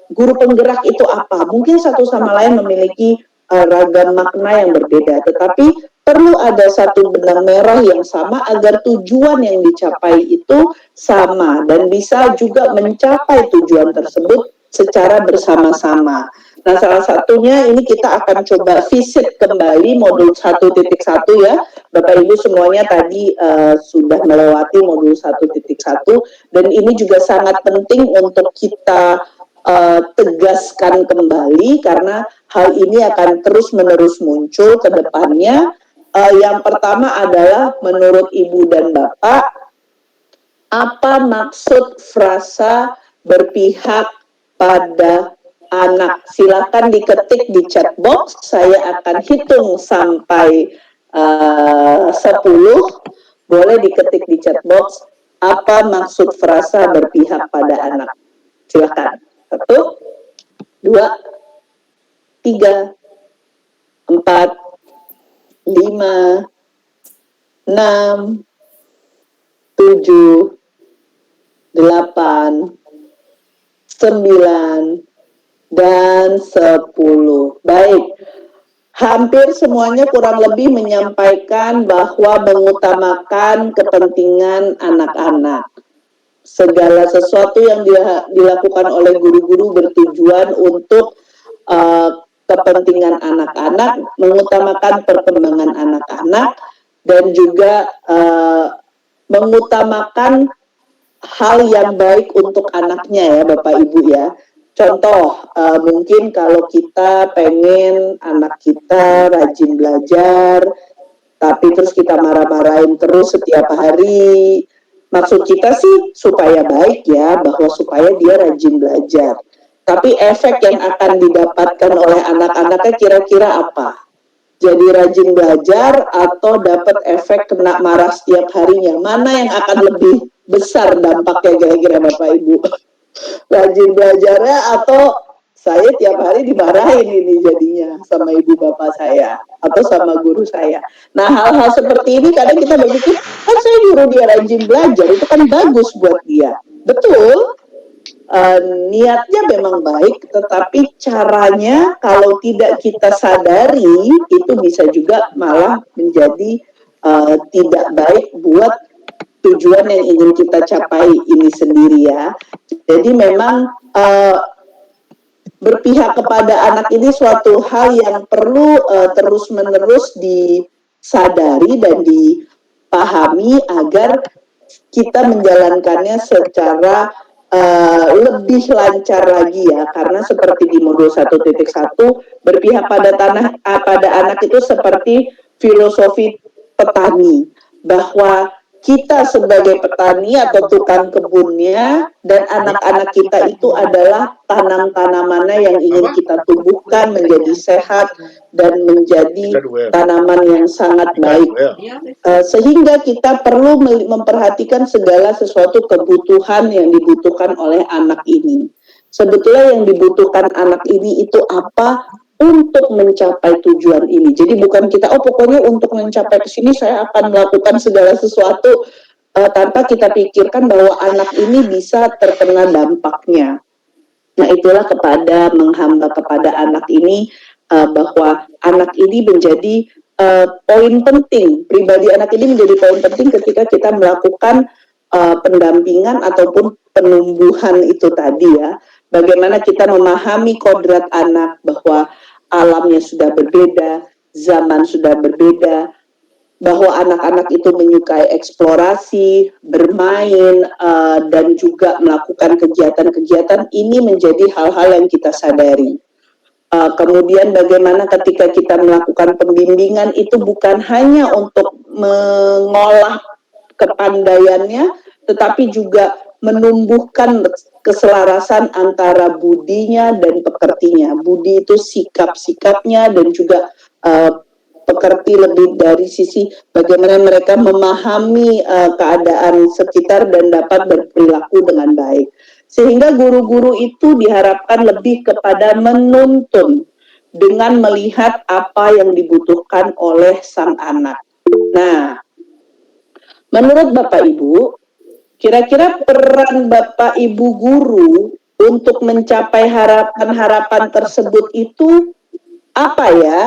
guru penggerak itu apa? Mungkin satu sama lain memiliki ragam makna yang berbeda, tetapi perlu ada satu benang merah yang sama agar tujuan yang dicapai itu sama dan bisa juga mencapai tujuan tersebut secara bersama-sama. Nah, salah satunya ini kita akan coba visit kembali modul 1.1 ya. Bapak Ibu semuanya tadi sudah melewati modul 1.1 dan ini juga sangat penting untuk kita tegaskan kembali karena hal ini akan terus-menerus muncul ke depannya. Yang pertama adalah menurut Ibu dan Bapak, apa maksud frasa berpihak pada anak. Silakan diketik di chat box, saya akan hitung sampai 10. Boleh diketik di chat box apa maksud frasa berpihak pada anak. Silakan. 1, 2, 3, 4, 5, 6, 7, 8, 9, dan 10. Baik, hampir semuanya kurang lebih menyampaikan bahwa mengutamakan kepentingan anak-anak. Segala sesuatu yang dilakukan oleh guru-guru bertujuan untuk kepentingan anak-anak, mengutamakan perkembangan anak-anak, dan juga mengutamakan hal yang baik untuk anaknya ya Bapak Ibu ya. Contoh, mungkin kalau kita pengen anak kita rajin belajar, tapi terus kita marah-marahin terus setiap hari, maksud kita sih supaya baik ya, bahwa supaya dia rajin belajar. Tapi efek yang akan didapatkan oleh anak-anaknya kira-kira apa? Jadi rajin belajar atau dapat efek kena marah setiap harinya? Mana yang akan lebih besar dampaknya kira-kira Bapak Ibu? Rajin belajarnya atau saya tiap hari dimarahin ini jadinya sama ibu bapak saya atau sama guru saya. Nah, hal-hal seperti ini kadang kita berpikir, kan saya nyuruh dia rajin belajar, itu kan bagus buat dia. Betul, niatnya memang baik, tetapi caranya kalau tidak kita sadari, itu bisa juga malah menjadi tidak baik buat tujuan yang ingin kita capai ini sendiri ya. Jadi memang berpihak kepada anak ini suatu hal yang perlu terus-menerus disadari dan dipahami agar kita menjalankannya secara lebih lancar lagi ya, karena seperti di modul 1.1 berpihak pada anak itu seperti filosofi petani, bahwa kita sebagai petani atau tukang kebunnya dan anak-anak kita itu adalah tanam-tanamannya yang ingin kita tumbuhkan menjadi sehat dan menjadi tanaman yang sangat baik. Sehingga kita perlu memperhatikan segala sesuatu kebutuhan yang dibutuhkan oleh anak ini. Sebetulnya yang dibutuhkan anak ini itu apa untuk mencapai tujuan ini. Jadi bukan kita, pokoknya untuk mencapai ke sini saya akan melakukan segala sesuatu tanpa kita pikirkan bahwa anak ini bisa terkena dampaknya. Nah, itulah menghamba kepada anak ini, bahwa anak ini menjadi poin penting, pribadi anak ini menjadi poin penting ketika kita melakukan pendampingan ataupun penumbuhan itu tadi ya. Bagaimana kita memahami kodrat anak, bahwa alamnya sudah berbeda, zaman sudah berbeda, bahwa anak-anak itu menyukai eksplorasi, bermain, dan juga melakukan kegiatan-kegiatan. Ini menjadi hal-hal yang kita sadari. Kemudian bagaimana ketika kita melakukan pembimbingan itu bukan hanya untuk mengolah kepandaiannya, tetapi juga menumbuhkan keselarasan antara budinya dan pekertinya. Budi itu sikap-sikapnya dan juga pekerti lebih dari sisi bagaimana mereka memahami keadaan sekitar dan dapat berperilaku dengan baik. Sehingga guru-guru itu diharapkan lebih kepada menuntun dengan melihat apa yang dibutuhkan oleh sang anak. Nah, menurut Bapak Ibu, kira-kira peran Bapak Ibu guru untuk mencapai harapan-harapan tersebut itu apa ya?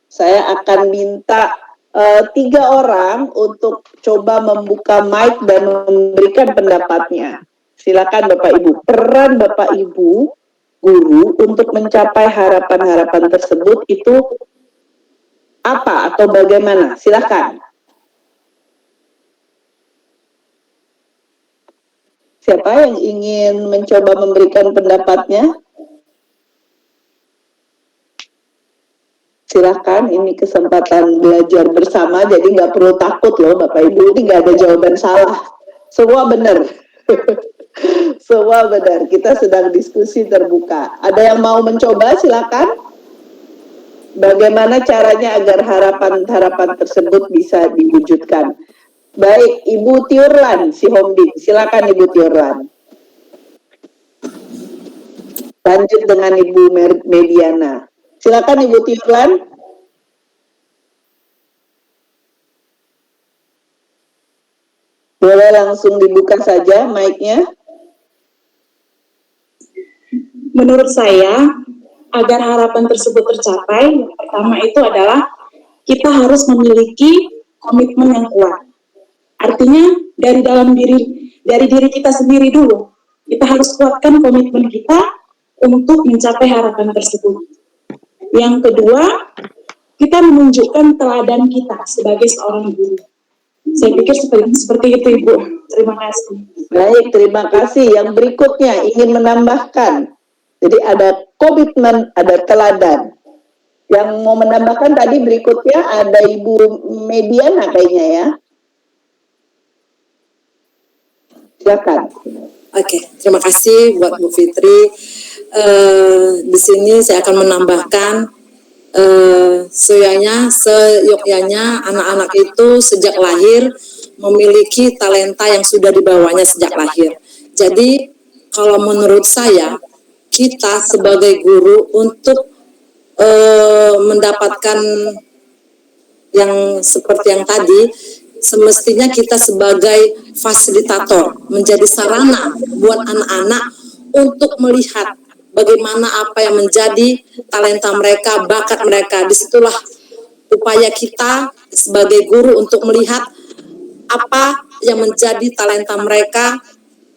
Saya akan minta 3 orang untuk coba membuka mic dan memberikan pendapatnya. Silakan Bapak Ibu. Peran Bapak Ibu guru untuk mencapai harapan-harapan tersebut itu apa atau bagaimana? Silakan. Siapa yang ingin mencoba memberikan pendapatnya? Silakan, ini kesempatan belajar bersama, jadi nggak perlu takut loh Bapak Ibu, ini nggak ada jawaban salah, semua benar. Semua benar. Kita sedang diskusi terbuka. Ada yang mau mencoba? Silakan. Bagaimana caranya agar harapan-harapan tersebut bisa diwujudkan? Baik, Ibu Tiurlan, si Hombing. Silakan Ibu Tiurlan. Lanjut dengan Ibu Mediana. Silakan Ibu Tiurlan. Boleh langsung dibuka saja mic-nya. Menurut saya, agar harapan tersebut tercapai, yang pertama itu adalah kita harus memiliki komitmen yang kuat. Artinya dari diri kita sendiri dulu. Kita harus kuatkan komitmen kita untuk mencapai harapan tersebut. Yang kedua, kita menunjukkan teladan kita sebagai seorang guru. Saya pikir seperti itu, Ibu. Terima kasih. Baik, terima kasih. Yang berikutnya ingin menambahkan. Jadi ada komitmen, ada teladan. Yang mau menambahkan tadi berikutnya ada Ibu Mediana kayaknya ya. Silakan. Oke, terima kasih buat Bu Fitri. Di sini saya akan menambahkan seyogyanya anak-anak itu sejak lahir memiliki talenta yang sudah dibawanya sejak lahir. Jadi kalau menurut saya kita sebagai guru untuk mendapatkan yang seperti yang tadi, semestinya kita sebagai fasilitator menjadi sarana buat anak-anak untuk melihat bagaimana apa yang menjadi talenta mereka, bakat mereka. Disitulah upaya kita sebagai guru untuk melihat apa yang menjadi talenta mereka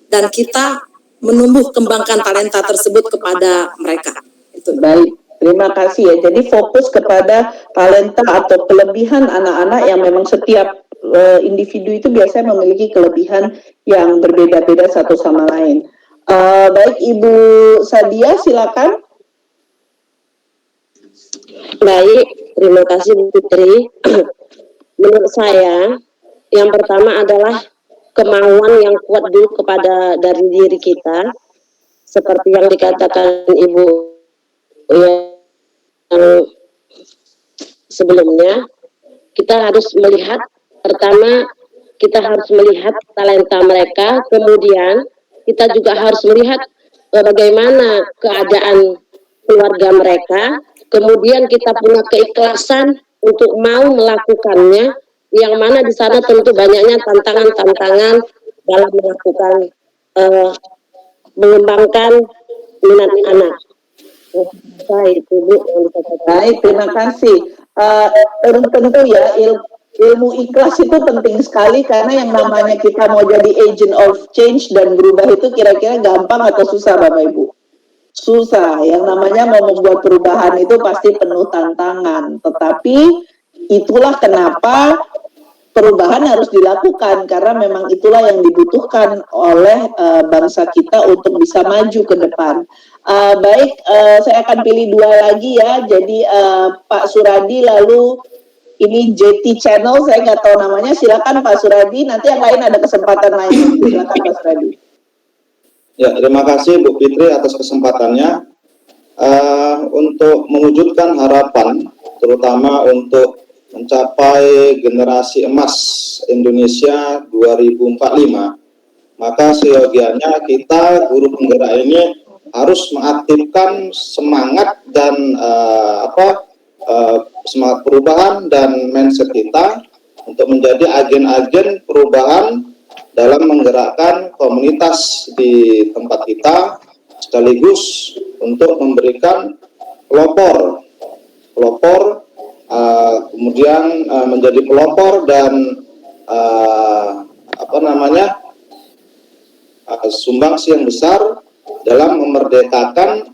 dan kita menumbuh kembangkan talenta tersebut kepada mereka. Itu. Baik, terima kasih ya. Jadi fokus kepada talenta atau kelebihan anak-anak yang memang setiap individu itu biasanya memiliki kelebihan yang berbeda-beda satu sama lain. Baik, Ibu Sadia, silakan. Baik, terima kasih Bu Fitri. Menurut saya, yang pertama adalah kemauan yang kuat dulu dari diri kita, seperti yang dikatakan Ibu yang sebelumnya. Kita harus melihat, pertama kita harus melihat talenta mereka, kemudian kita juga harus melihat bagaimana keadaan keluarga mereka, kemudian kita punya keikhlasan untuk mau melakukannya, yang mana di sana tentu banyaknya tantangan-tantangan dalam melakukan mengembangkan minat anak. Baik, Bu. Baik, terima kasih. Tentu ya ilmu ikhlas itu penting sekali karena yang namanya kita mau jadi agent of change dan berubah itu kira-kira gampang atau susah Bapak Ibu? Susah. Yang namanya mau membuat perubahan itu pasti penuh tantangan. Tetapi itulah kenapa perubahan harus dilakukan karena memang itulah yang dibutuhkan oleh bangsa kita untuk bisa maju ke depan. Baik, saya akan pilih dua lagi ya. Jadi Pak Suradi lalu ini JT Channel, saya nggak tahu namanya. Silakan Pak Suradi. Nanti yang lain ada kesempatan lain. Silakan Pak Suradi. Ya, terima kasih Bu Fitri atas kesempatannya. Untuk mewujudkan harapan, terutama untuk mencapai generasi emas Indonesia 2045, maka seyogianya kita guru penggerak ini harus mengaktifkan semangat dan semangat perubahan dan mindset kita untuk menjadi agen-agen perubahan dalam menggerakkan komunitas di tempat kita, sekaligus untuk memberikan pelopor, kemudian menjadi pelopor dan sumbangsi yang besar dalam memerdekakan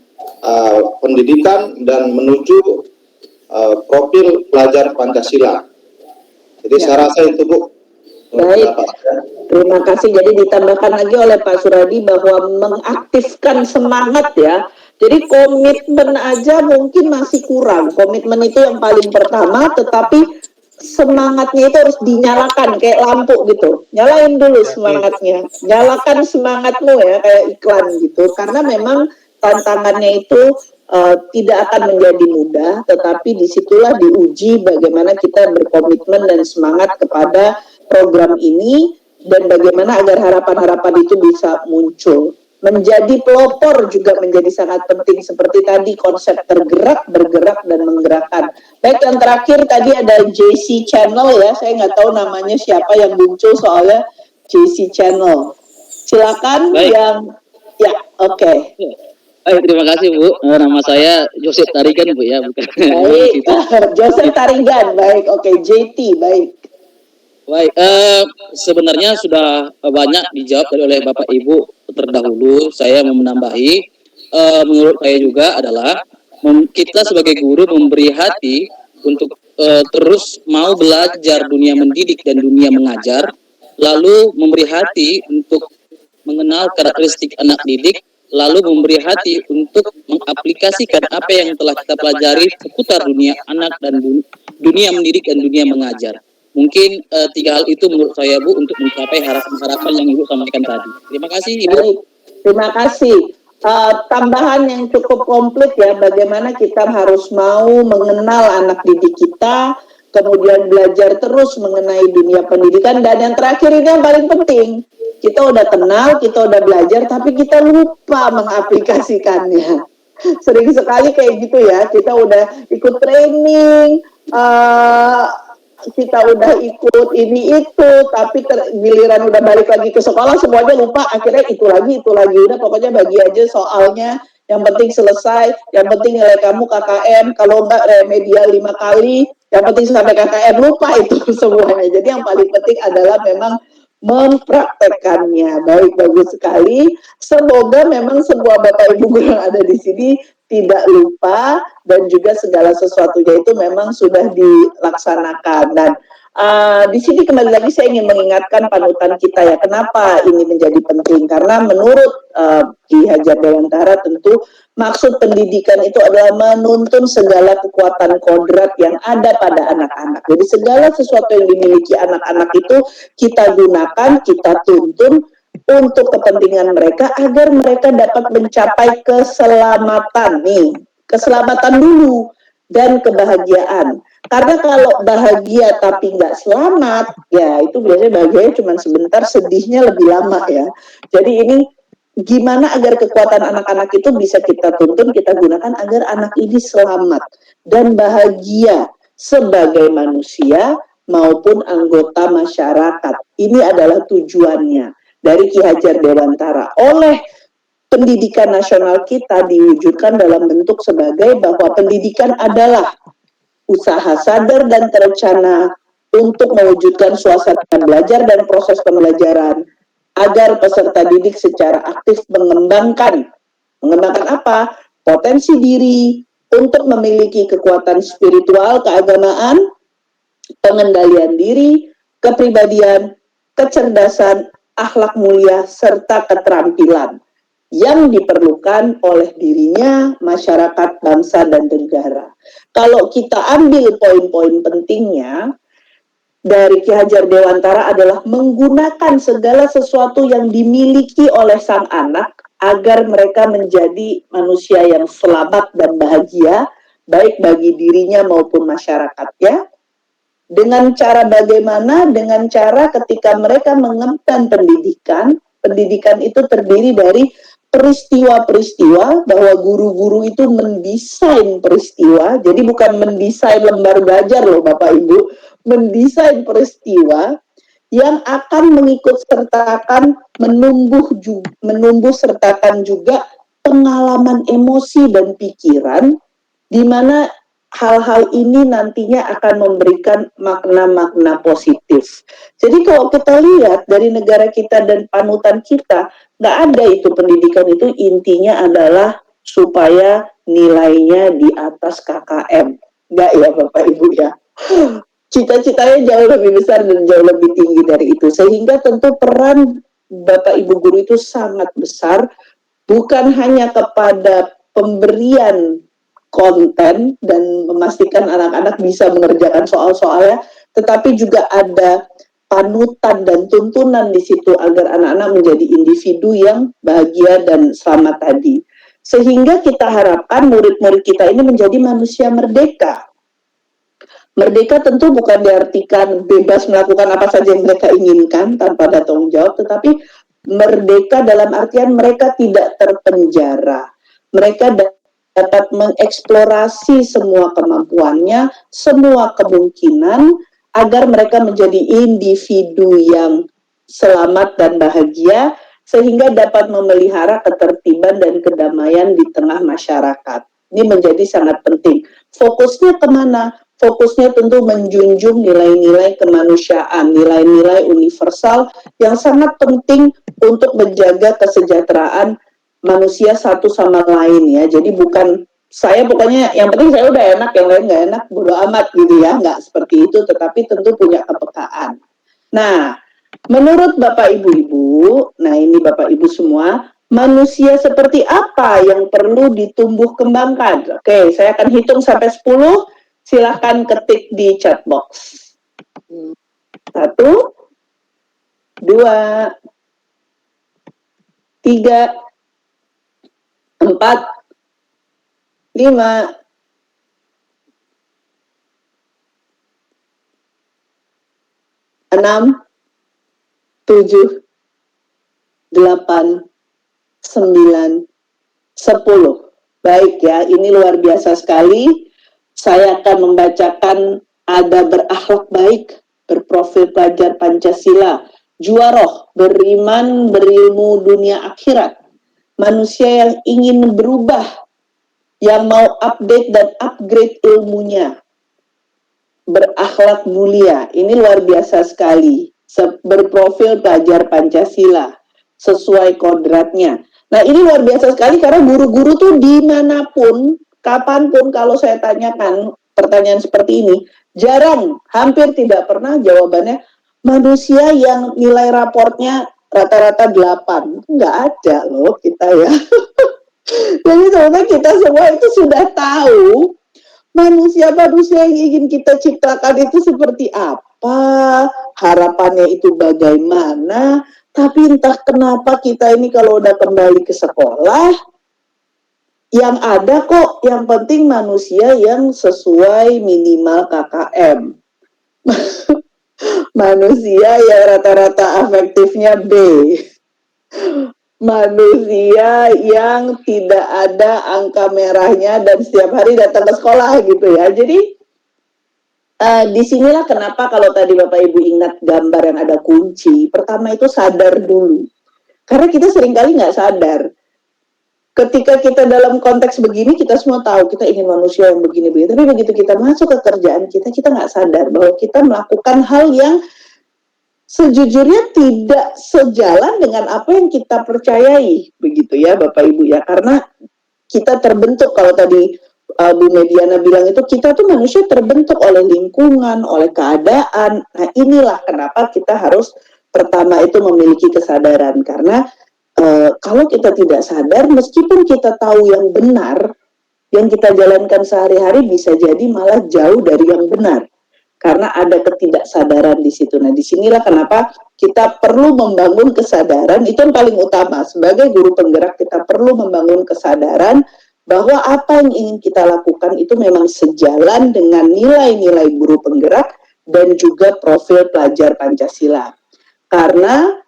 pendidikan dan menuju profil pelajar Pancasila. Jadi saya rasa itu Bu. Baik, terima kasih. Jadi ditambahkan lagi oleh Pak Suradi bahwa mengaktifkan semangat ya. Jadi komitmen aja mungkin masih kurang. Komitmen itu yang paling pertama, tetapi semangatnya itu harus dinyalakan kayak lampu gitu. Nyalain dulu semangatnya. Nyalakan semangatmu ya kayak iklan gitu. Karena memang tantangannya itu tidak akan menjadi mudah, tetapi disitulah diuji bagaimana kita berkomitmen dan semangat kepada program ini dan bagaimana agar harapan-harapan itu bisa muncul. Menjadi pelopor juga menjadi sangat penting seperti tadi konsep tergerak, bergerak, dan menggerakkan. Baik, yang terakhir tadi ada JC Channel ya, saya nggak tahu namanya siapa yang muncul soalnya JC Channel. Silakan. Baik. Yang ya, oke. Baik, terima kasih Bu. Nama saya Joseph Tarigan Bu ya, bukan. Baik, Joseph Tarigan, baik, oke, JT, baik. Baik, sebenarnya sudah banyak dijawab oleh Bapak Ibu terdahulu. Saya mau menambahi, menurut saya juga adalah kita sebagai guru memberi hati untuk terus mau belajar dunia mendidik dan dunia mengajar, lalu memberi hati untuk mengenal karakteristik anak didik, lalu memberi hati untuk mengaplikasikan apa yang telah kita pelajari seputar dunia anak dan dunia mendidik dan dunia mengajar. Mungkin 3 hal itu menurut saya Bu untuk mencapai harapan-harapan yang Ibu sampaikan tadi. Terima kasih Ibu. Baik, terima kasih. Tambahan yang cukup komplit ya, bagaimana kita harus mau mengenal anak didik kita, kemudian belajar terus mengenai dunia pendidikan, dan yang terakhir ini yang paling penting, kita udah kenal, kita udah belajar, tapi kita lupa mengaplikasikannya. Sering sekali kayak gitu ya, kita udah ikut training, kita udah ikut ini itu, tapi giliran udah balik lagi ke sekolah semuanya lupa, akhirnya itu lagi, udah pokoknya bagi aja soalnya, yang penting selesai, yang penting nilai kamu KKM, kalau enggak remedial 5 kali, yang penting sampai KKM, lupa itu semuanya. Jadi yang paling penting adalah memang mempraktekannya. Baik, bagus sekali. Semoga memang semua Bapak Ibu guru yang ada di sini tidak lupa dan juga segala sesuatunya itu memang sudah dilaksanakan. Dan di sini kembali lagi saya ingin mengingatkan panutan kita ya, kenapa ini menjadi penting, karena menurut Ki Hajar Dewantara tentu maksud pendidikan itu adalah menuntun segala kekuatan kodrat yang ada pada anak-anak. Jadi segala sesuatu yang dimiliki anak-anak itu kita gunakan, kita tuntun untuk kepentingan mereka agar mereka dapat mencapai keselamatan nih, keselamatan dulu dan kebahagiaan. Karena kalau bahagia tapi nggak selamat, ya itu biasanya bahagianya cuma sebentar, sedihnya lebih lama ya. Jadi ini gimana agar kekuatan anak-anak itu bisa kita tuntun, kita gunakan agar anak ini selamat dan bahagia sebagai manusia maupun anggota masyarakat. Ini adalah tujuannya dari Ki Hajar Dewantara. Oleh pendidikan nasional kita diwujudkan dalam bentuk sebagai bahwa pendidikan adalah usaha sadar dan terencana untuk mewujudkan suasana belajar dan proses pembelajaran agar peserta didik secara aktif mengembangkan apa? Potensi diri untuk memiliki kekuatan spiritual, keagamaan, pengendalian diri, kepribadian, kecerdasan, akhlak mulia, serta keterampilan yang diperlukan oleh dirinya, masyarakat, bangsa, dan negara. Kalau kita ambil poin-poin pentingnya dari Ki Hajar Dewantara adalah menggunakan segala sesuatu yang dimiliki oleh sang anak agar mereka menjadi manusia yang selamat dan bahagia, baik bagi dirinya maupun masyarakatnya. Dengan cara bagaimana? Dengan cara ketika mereka mengemban pendidikan, pendidikan itu terdiri dari peristiwa-peristiwa, bahwa guru-guru itu mendesain peristiwa, jadi bukan mendesain lembar belajar loh Bapak Ibu, mendesain peristiwa yang akan mengikut sertakan, menumbuh sertakan juga pengalaman emosi dan pikiran, di mana hal-hal ini nantinya akan memberikan makna-makna positif. Jadi kalau kita lihat dari negara kita dan panutan kita, nggak ada itu pendidikan itu intinya adalah supaya nilainya di atas KKM. Nggak ya Bapak Ibu ya. Cita-citanya jauh lebih besar dan jauh lebih tinggi dari itu. Sehingga tentu peran Bapak Ibu guru itu sangat besar, bukan hanya kepada pemberian konten dan memastikan anak-anak bisa mengerjakan soal-soalnya, tetapi juga ada panutan dan tuntunan di situ agar anak-anak menjadi individu yang bahagia dan selamat tadi. Sehingga kita harapkan murid-murid kita ini menjadi manusia merdeka. Merdeka tentu bukan diartikan bebas melakukan apa saja yang mereka inginkan tanpa ada tanggung jawab, tetapi merdeka dalam artian mereka tidak terpenjara. Mereka dapat mengeksplorasi semua kemampuannya, semua kemungkinan, agar mereka menjadi individu yang selamat dan bahagia, sehingga dapat memelihara ketertiban dan kedamaian di tengah masyarakat. Ini menjadi sangat penting. Fokusnya kemana? Fokusnya tentu menjunjung nilai-nilai kemanusiaan, nilai-nilai universal yang sangat penting untuk menjaga kesejahteraan manusia satu sama lain ya. Jadi bukan saya pokoknya yang penting saya udah enak, yang lain nggak enak, bodo amat gitu ya, nggak seperti itu, tetapi tentu punya kepekaan. Nah, menurut Bapak Ibu-Ibu, nah ini Bapak Ibu semua, manusia seperti apa yang perlu ditumbuh kembangkan? Oke, saya akan hitung sampai 10, silahkan ketik di chat box. 1, 2, 3, 4, 5, 6, 7, 8, 9, 10. Baik ya, ini luar biasa sekali. Saya akan membacakan ada berakhlak baik, berprofil pelajar Pancasila, juwaroh, beriman, berilmu dunia akhirat, manusia yang ingin berubah, yang mau update dan upgrade ilmunya, berakhlak mulia. Ini luar biasa sekali. Berprofil pelajar Pancasila, sesuai kodratnya. Nah ini luar biasa sekali karena guru-guru tuh dimanapun, kapanpun kalau saya tanyakan pertanyaan seperti ini, jarang, hampir tidak pernah jawabannya manusia yang nilai raportnya rata-rata 8. Nggak ada loh kita ya. Jadi sebenarnya kita semua itu sudah tahu manusia-manusia yang ingin kita ciptakan itu seperti apa, harapannya itu bagaimana, tapi entah kenapa kita ini kalau udah kembali ke sekolah, yang ada kok yang penting manusia yang sesuai minimal KKM. Manusia yang rata-rata afektifnya B. Manusia yang tidak ada angka merahnya dan setiap hari datang ke sekolah gitu ya. Jadi disinilah kenapa kalau tadi Bapak Ibu ingat gambar yang ada kunci, pertama itu sadar dulu. Karena kita seringkali nggak sadar. Ketika kita dalam konteks begini, kita semua tahu kita ingin manusia yang begini-begini. Tapi begitu kita masuk ke kerjaan kita nggak sadar bahwa kita melakukan hal yang sejujurnya tidak sejalan dengan apa yang kita percayai, begitu ya Bapak Ibu ya, karena kita terbentuk, kalau tadi Bu Mediana bilang itu, kita tuh manusia terbentuk oleh lingkungan, oleh keadaan. Nah inilah kenapa kita harus pertama itu memiliki kesadaran, karena kalau kita tidak sadar, meskipun kita tahu yang benar, yang kita jalankan sehari-hari bisa jadi malah jauh dari yang benar. Karena ada ketidaksadaran di situ. Nah, disinilah kenapa kita perlu membangun kesadaran. Itu yang paling utama. Sebagai guru penggerak, kita perlu membangun kesadaran bahwa apa yang ingin kita lakukan itu memang sejalan dengan nilai-nilai guru penggerak dan juga profil pelajar Pancasila. Karena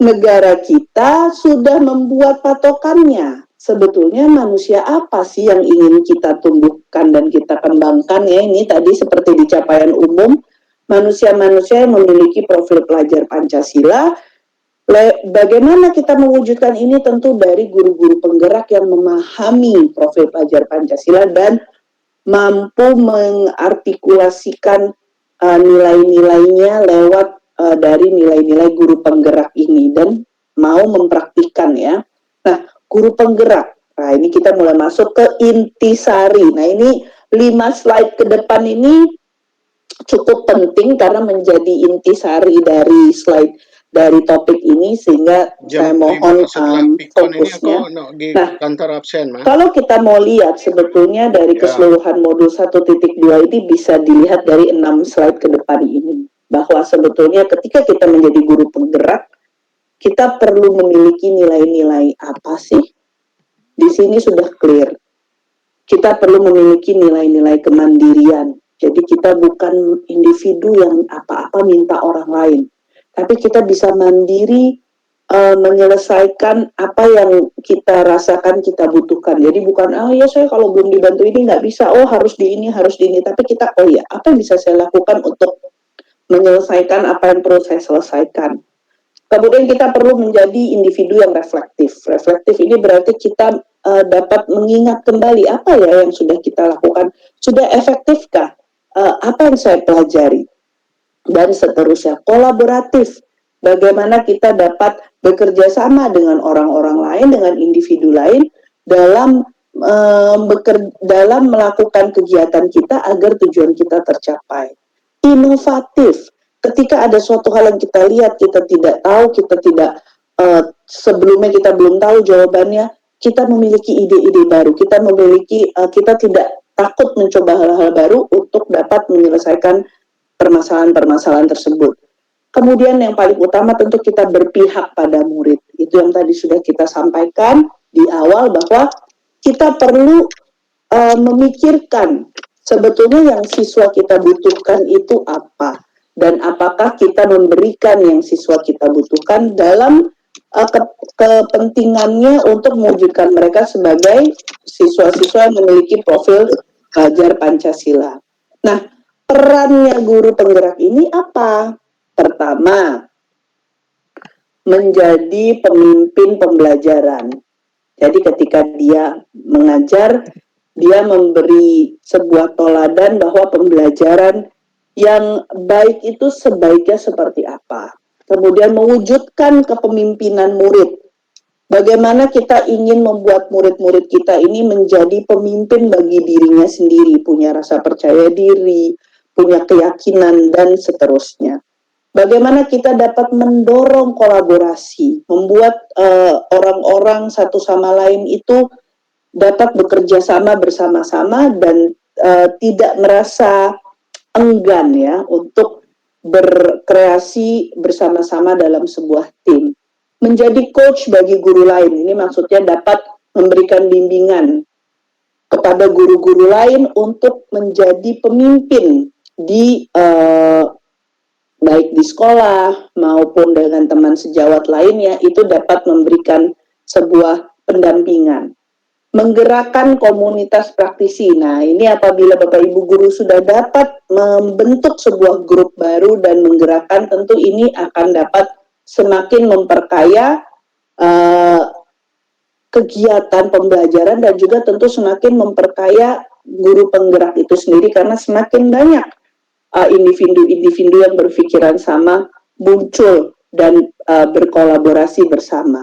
negara kita sudah membuat patokannya. Sebetulnya manusia apa sih yang ingin kita tumbuhkan dan kita kembangkan ya, ini tadi seperti di capaian umum, manusia-manusia yang memiliki profil pelajar Pancasila. Bagaimana kita mewujudkan ini? Tentu dari guru-guru penggerak yang memahami profil pelajar Pancasila dan mampu mengartikulasikan nilai-nilainya lewat dari nilai-nilai guru penggerak ini dan mau mempraktikkan ya. Nah, guru penggerak. Nah, ini kita mulai masuk ke intisari. Nah, ini 5 slide ke depan ini cukup penting karena menjadi intisari dari slide dari topik ini sehingga saya Jam 5 mohon setelah pikon ini fokusnya. aku no, di Nah, kantor absen, Ma. kalau kita mau lihat sebetulnya dari Ya. keseluruhan modul 1.2 ini bisa dilihat dari 6 slide ke depan ini. Bahwa sebetulnya ketika kita menjadi guru penggerak, kita perlu memiliki nilai-nilai apa sih? Di sini sudah clear. Kita perlu memiliki nilai-nilai kemandirian. Jadi kita bukan individu yang apa-apa minta orang lain. Tapi kita bisa mandiri menyelesaikan apa yang kita rasakan kita butuhkan. Jadi bukan, oh ya saya kalau belum dibantu ini nggak bisa, oh harus di ini, harus di ini. Tapi kita, oh ya apa yang bisa saya lakukan untuk menyelesaikan apa yang perlu saya selesaikan. Kemudian kita perlu menjadi individu yang reflektif. Reflektif ini berarti kita dapat mengingat kembali apa ya yang sudah kita lakukan. Sudah efektifkah apa yang saya pelajari? Dan seterusnya. Kolaboratif. Bagaimana kita dapat bekerja sama dengan orang-orang lain, dengan individu lain dalam dalam melakukan kegiatan kita agar tujuan kita tercapai. Inovatif. Ketika ada suatu hal yang kita lihat, kita tidak tahu, kita tidak sebelumnya kita belum tahu jawabannya, kita memiliki ide-ide baru, kita memiliki, kita tidak takut mencoba hal-hal baru untuk dapat menyelesaikan permasalahan-permasalahan tersebut. Kemudian yang paling utama tentu kita berpihak pada murid. Itu yang tadi sudah kita sampaikan di awal bahwa kita perlu memikirkan sebetulnya yang siswa kita butuhkan itu apa. Dan apakah kita memberikan yang siswa kita butuhkan dalam kepentingannya untuk mewujudkan mereka sebagai siswa-siswa yang memiliki profil pelajar Pancasila. Nah, perannya guru penggerak ini apa? Pertama, menjadi pemimpin pembelajaran. Jadi ketika dia mengajar, dia memberi sebuah toladan bahwa pembelajaran yang baik itu sebaiknya seperti apa. Kemudian mewujudkan kepemimpinan murid. Bagaimana kita ingin membuat murid-murid kita ini menjadi pemimpin bagi dirinya sendiri, punya rasa percaya diri, punya keyakinan, dan seterusnya. Bagaimana kita dapat mendorong kolaborasi, membuat orang-orang satu sama lain itu dapat bekerja sama bersama-sama dan tidak merasa enggan ya untuk berkreasi bersama-sama dalam sebuah tim. Menjadi coach bagi guru lain, ini maksudnya dapat memberikan bimbingan kepada guru-guru lain untuk menjadi pemimpin di baik di sekolah maupun dengan teman sejawat lainnya, itu dapat memberikan sebuah pendampingan. Menggerakkan komunitas praktisi. Nah, ini apabila Bapak Ibu guru sudah dapat membentuk sebuah grup baru dan menggerakkan, tentu ini akan dapat semakin memperkaya kegiatan pembelajaran dan juga tentu semakin memperkaya guru penggerak itu sendiri, karena semakin banyak individu-individu yang berpikiran sama muncul dan berkolaborasi bersama.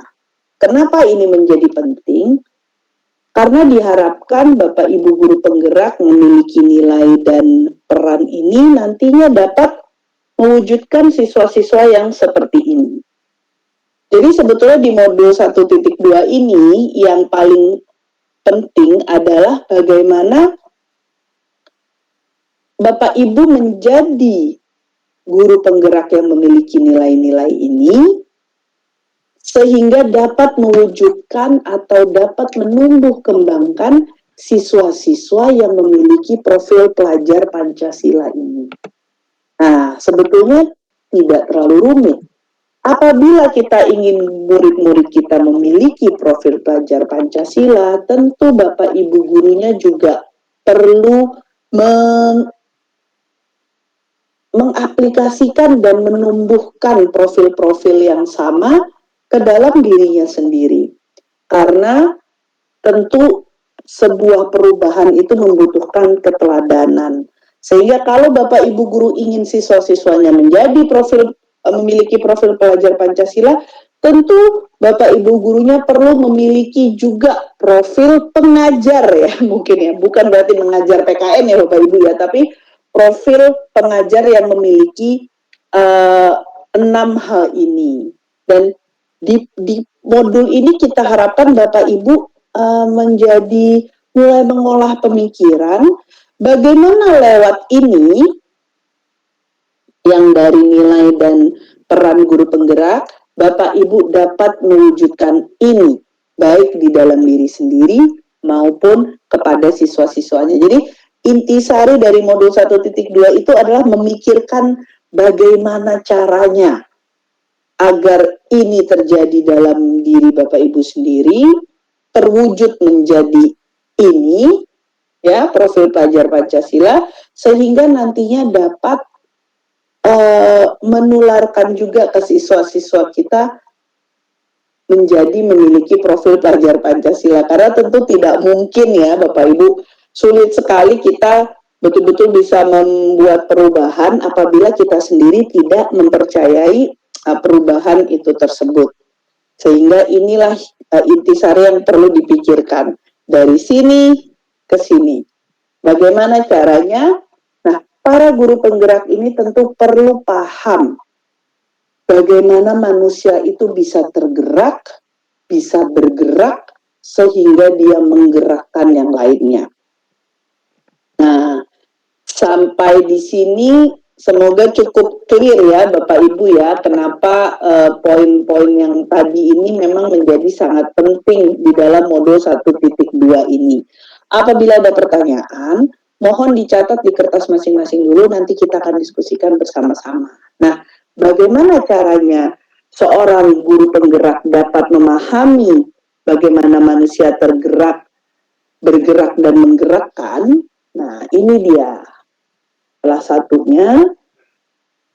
Kenapa ini menjadi penting? Karena diharapkan Bapak Ibu guru penggerak memiliki nilai dan peran ini nantinya dapat mewujudkan siswa-siswa yang seperti ini. Jadi sebetulnya di modul 1.2 ini yang paling penting adalah bagaimana Bapak Ibu menjadi guru penggerak yang memiliki nilai-nilai ini sehingga dapat mewujudkan atau dapat menumbuh kembangkan siswa-siswa yang memiliki profil pelajar Pancasila ini. Nah, sebetulnya tidak terlalu rumit. Apabila kita ingin murid-murid kita memiliki profil pelajar Pancasila, tentu Bapak Ibu gurunya juga perlu mengaplikasikan dan menumbuhkan profil-profil yang sama ke dalam dirinya sendiri. Karena tentu sebuah perubahan itu membutuhkan keteladanan. Sehingga kalau Bapak Ibu guru ingin siswa-siswanya memiliki profil pelajar Pancasila, tentu Bapak Ibu gurunya perlu memiliki juga profil pengajar ya, mungkin ya. Bukan berarti mengajar PKN ya Bapak Ibu ya, tapi profil pengajar yang memiliki 6 hal ini. Dan di modul ini kita harapkan Bapak Ibu menjadi mulai mengolah pemikiran bagaimana lewat ini yang dari nilai dan peran guru penggerak, Bapak Ibu dapat mewujudkan ini baik di dalam diri sendiri maupun kepada siswa-siswanya. Jadi intisari dari modul 1.2 itu adalah memikirkan bagaimana caranya agar ini terjadi dalam diri Bapak Ibu sendiri, terwujud menjadi ini, ya, profil pelajar Pancasila, sehingga nantinya dapat menularkan juga ke siswa-siswa kita menjadi memiliki profil pelajar Pancasila. Karena tentu tidak mungkin ya Bapak Ibu, sulit sekali kita betul-betul bisa membuat perubahan apabila kita sendiri tidak mempercayai perubahan itu tersebut. Sehingga inilah intisari yang perlu dipikirkan dari sini ke sini. Bagaimana caranya? Nah, para guru penggerak ini tentu perlu paham bagaimana manusia itu bisa tergerak, bisa bergerak, sehingga dia menggerakkan yang lainnya. Nah, sampai di sini semoga cukup clear ya Bapak Ibu ya, kenapa poin-poin yang tadi ini memang menjadi sangat penting di dalam modul 1.2 ini. Apabila ada pertanyaan, mohon dicatat di kertas masing-masing dulu, nanti kita akan diskusikan bersama-sama. Nah, bagaimana caranya seorang guru penggerak dapat memahami bagaimana manusia tergerak, bergerak dan menggerakkan? Nah, ini dia. Salah satunya,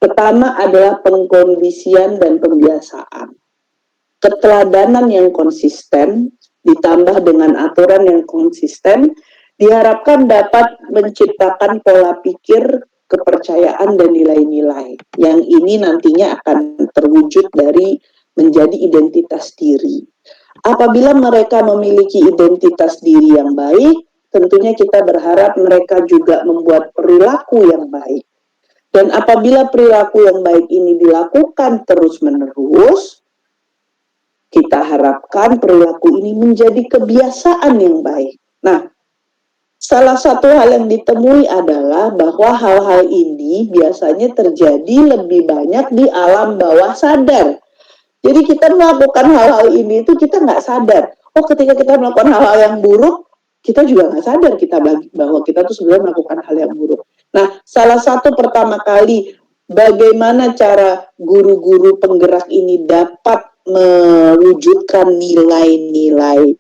pertama adalah pengkondisian dan pembiasaan. Keteladanan yang konsisten, ditambah dengan aturan yang konsisten, diharapkan dapat menciptakan pola pikir, kepercayaan, dan nilai-nilai. Yang ini nantinya akan terwujud dari menjadi identitas diri. Apabila mereka memiliki identitas diri yang baik, tentunya kita berharap mereka juga membuat perilaku yang baik. Dan apabila perilaku yang baik ini dilakukan terus-menerus, kita harapkan perilaku ini menjadi kebiasaan yang baik. Nah, salah satu hal yang ditemui adalah bahwa hal-hal ini biasanya terjadi lebih banyak di alam bawah sadar. Jadi kita melakukan hal-hal ini itu kita nggak sadar. Oh, ketika kita melakukan hal-hal yang buruk, kita juga nggak sadar bahwa kita tuh sebenarnya melakukan hal yang buruk. Nah, salah satu pertama kali bagaimana cara guru-guru penggerak ini dapat mewujudkan nilai-nilai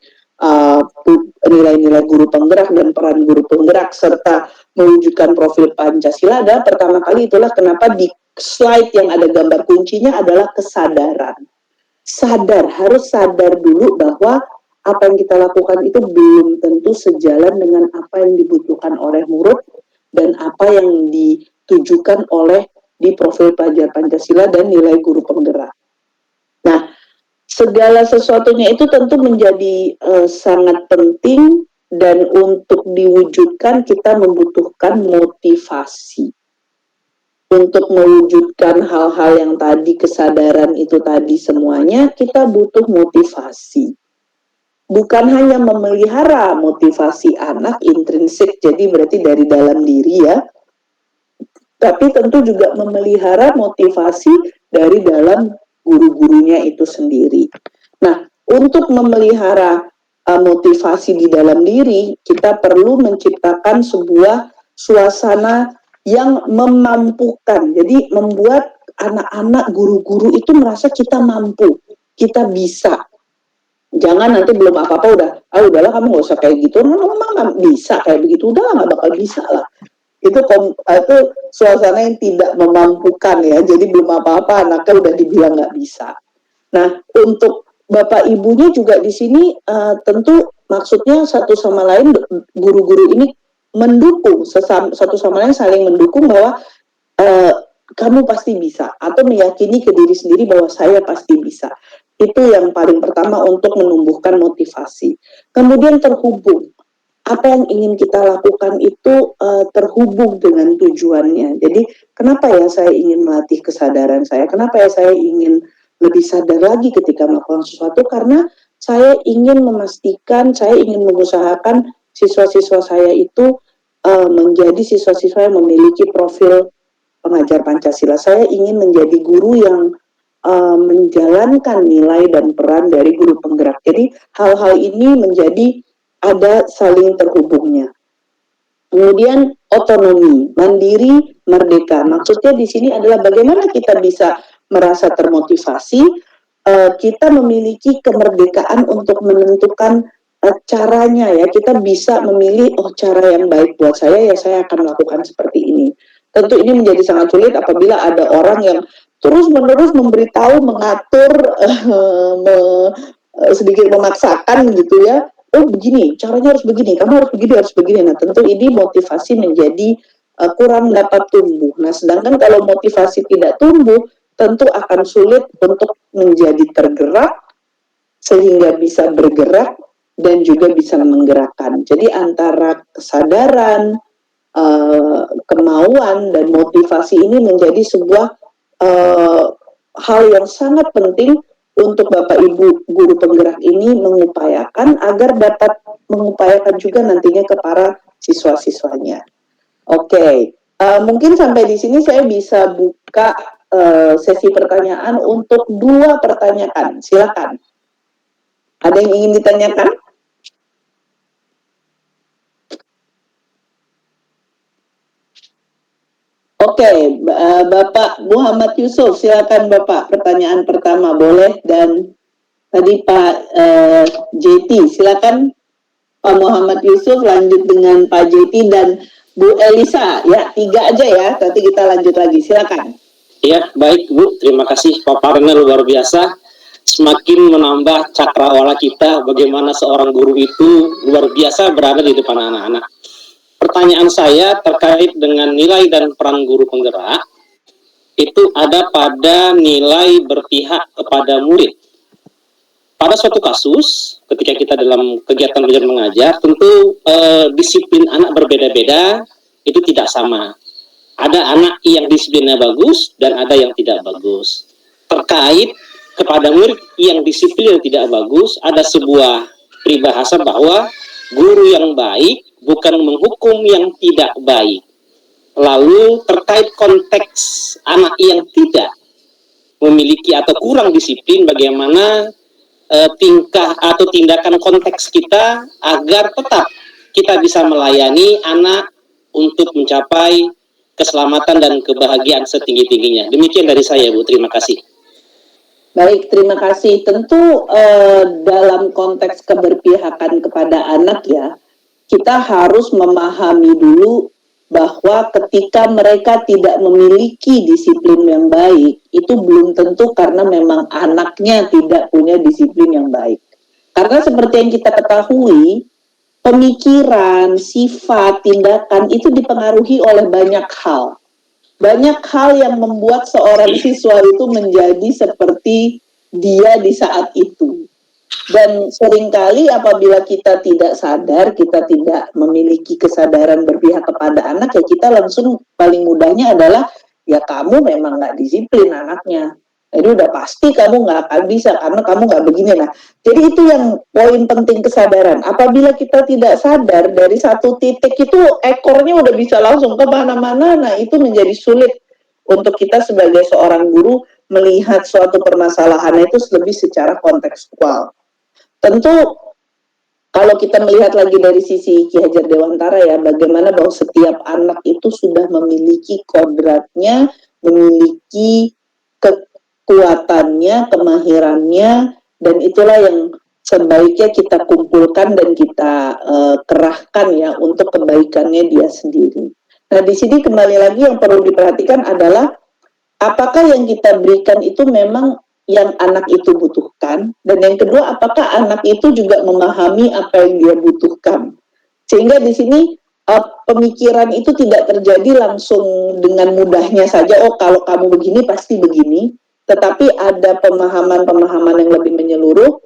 nilai-nilai guru penggerak dan peran guru penggerak serta mewujudkan profil Pancasila adalah pertama kali itulah kenapa di slide yang ada gambar kuncinya adalah kesadaran. Sadar, harus sadar dulu bahwa apa yang kita lakukan itu belum tentu sejalan dengan apa yang dibutuhkan oleh murid dan apa yang ditujukan oleh di profil pelajar Pancasila dan nilai guru penggerak. Nah, segala sesuatunya itu tentu menjadi sangat penting dan untuk diwujudkan kita membutuhkan motivasi. Untuk mewujudkan hal-hal yang tadi, kesadaran itu tadi semuanya, kita butuh motivasi. Bukan hanya memelihara motivasi anak intrinsik, jadi berarti dari dalam diri ya, tapi tentu juga memelihara motivasi dari dalam guru-gurunya itu sendiri. Nah, untuk memelihara motivasi di dalam diri, kita perlu menciptakan sebuah suasana yang memampukan. Jadi membuat anak-anak guru-guru itu merasa kita mampu, kita bisa. Jangan nanti belum apa-apa udahlah kamu nggak usah kayak gitu, memang bisa kayak begitu, udahlah nggak bakal bisa lah. Itu suasana yang tidak memampukan ya, jadi belum apa-apa anaknya udah dibilang nggak bisa. Nah, untuk Bapak Ibunya juga di sini tentu maksudnya satu sama lain guru-guru ini mendukung, satu sama lain saling mendukung bahwa kamu pasti bisa, atau meyakini ke diri sendiri bahwa saya pasti bisa. Itu yang paling pertama untuk menumbuhkan motivasi. Kemudian terhubung. apa yang ingin kita lakukan itu terhubung dengan tujuannya. Jadi kenapa ya saya ingin melatih kesadaran saya? Kenapa ya saya ingin lebih sadar lagi ketika melakukan sesuatu? Karena saya ingin memastikan, saya ingin mengusahakan siswa-siswa saya itu menjadi siswa-siswa yang memiliki profil pengajar Pancasila. Saya ingin menjadi guru yang menjalankan nilai dan peran dari guru penggerak. Jadi hal-hal ini menjadi ada saling terhubungnya. Kemudian otonomi, mandiri, merdeka. Maksudnya di sini adalah bagaimana kita bisa merasa termotivasi, kita memiliki kemerdekaan untuk menentukan caranya ya. Kita bisa memilih, oh cara yang baik buat saya ya saya akan melakukan seperti ini. Tentu ini menjadi sangat sulit apabila ada orang yang terus-menerus memberitahu, mengatur, sedikit memaksakan gitu ya. Oh begini, caranya harus begini, kamu harus begini, harus begini. Nah tentu ini motivasi menjadi kurang dapat tumbuh. Nah sedangkan kalau motivasi tidak tumbuh, tentu akan sulit untuk menjadi tergerak, sehingga bisa bergerak dan juga bisa menggerakkan. Jadi antara kesadaran, kemauan dan motivasi ini menjadi sebuah hal yang sangat penting untuk Bapak Ibu guru penggerak ini mengupayakan agar dapat mengupayakan juga nantinya ke para siswa-siswanya. Oke, mungkin sampai di sini saya bisa buka sesi pertanyaan untuk 2 pertanyaan. Silakan. Ada yang ingin ditanyakan? Oke, Bapak Muhammad Yusuf, silakan Bapak. Pertanyaan pertama boleh, dan tadi Pak JT, silakan Pak Muhammad Yusuf, lanjut dengan Pak JT dan Bu Elisa. Ya, 3 aja ya, nanti kita lanjut lagi. Silakan. Ya, baik Bu, terima kasih paparannya luar biasa. Semakin menambah cakrawala kita bagaimana seorang guru itu luar biasa berada di depan anak-anak. Pertanyaan saya terkait dengan nilai dan peran guru penggerak itu ada pada nilai berpihak kepada murid. Pada suatu kasus, ketika kita dalam kegiatan belajar mengajar, tentu disiplin anak berbeda-beda, itu tidak sama. Ada anak yang disiplinnya bagus dan ada yang tidak bagus. Terkait kepada murid yang disiplin tidak bagus, ada sebuah peribahasa bahwa guru yang baik bukan menghukum yang tidak baik. Lalu terkait konteks anak yang tidak memiliki atau kurang disiplin, bagaimana tingkah atau tindakan konteks kita agar tetap kita bisa melayani anak untuk mencapai keselamatan dan kebahagiaan setinggi-tingginya. Demikian dari saya, Bu. Terima kasih. Baik, terima kasih. Tentu dalam konteks keberpihakan kepada anak ya, kita harus memahami dulu bahwa ketika mereka tidak memiliki disiplin yang baik, itu belum tentu karena memang anaknya tidak punya disiplin yang baik. Karena seperti yang kita ketahui, pemikiran, sifat, tindakan itu dipengaruhi oleh banyak hal. Banyak hal yang membuat seorang siswa itu menjadi seperti dia di saat itu. Dan seringkali apabila kita tidak sadar, kita tidak memiliki kesadaran berpihak kepada anak, ya kita langsung paling mudahnya adalah, ya kamu memang nggak disiplin anaknya. Jadi udah pasti kamu nggak akan bisa karena kamu nggak begini. Nah, jadi itu yang poin penting kesadaran. Apabila kita tidak sadar dari satu titik itu ekornya udah bisa langsung ke mana-mana. Nah, itu menjadi sulit untuk kita sebagai seorang guru melihat suatu permasalahan itu lebih secara kontekstual. Tentu kalau kita melihat lagi dari sisi Ki Hajar Dewantara ya, bagaimana bahwa setiap anak itu sudah memiliki kodratnya, memiliki kekuatannya, kemahirannya, dan itulah yang sebaiknya kita kumpulkan dan kita kerahkan ya untuk kebaikannya dia sendiri. Nah, di sini kembali lagi yang perlu diperhatikan adalah apakah yang kita berikan itu memang yang anak itu butuhkan, dan yang kedua apakah anak itu juga memahami apa yang dia butuhkan, sehingga di sini pemikiran itu tidak terjadi langsung dengan mudahnya saja, oh kalau kamu begini pasti begini, tetapi ada pemahaman-pemahaman yang lebih menyeluruh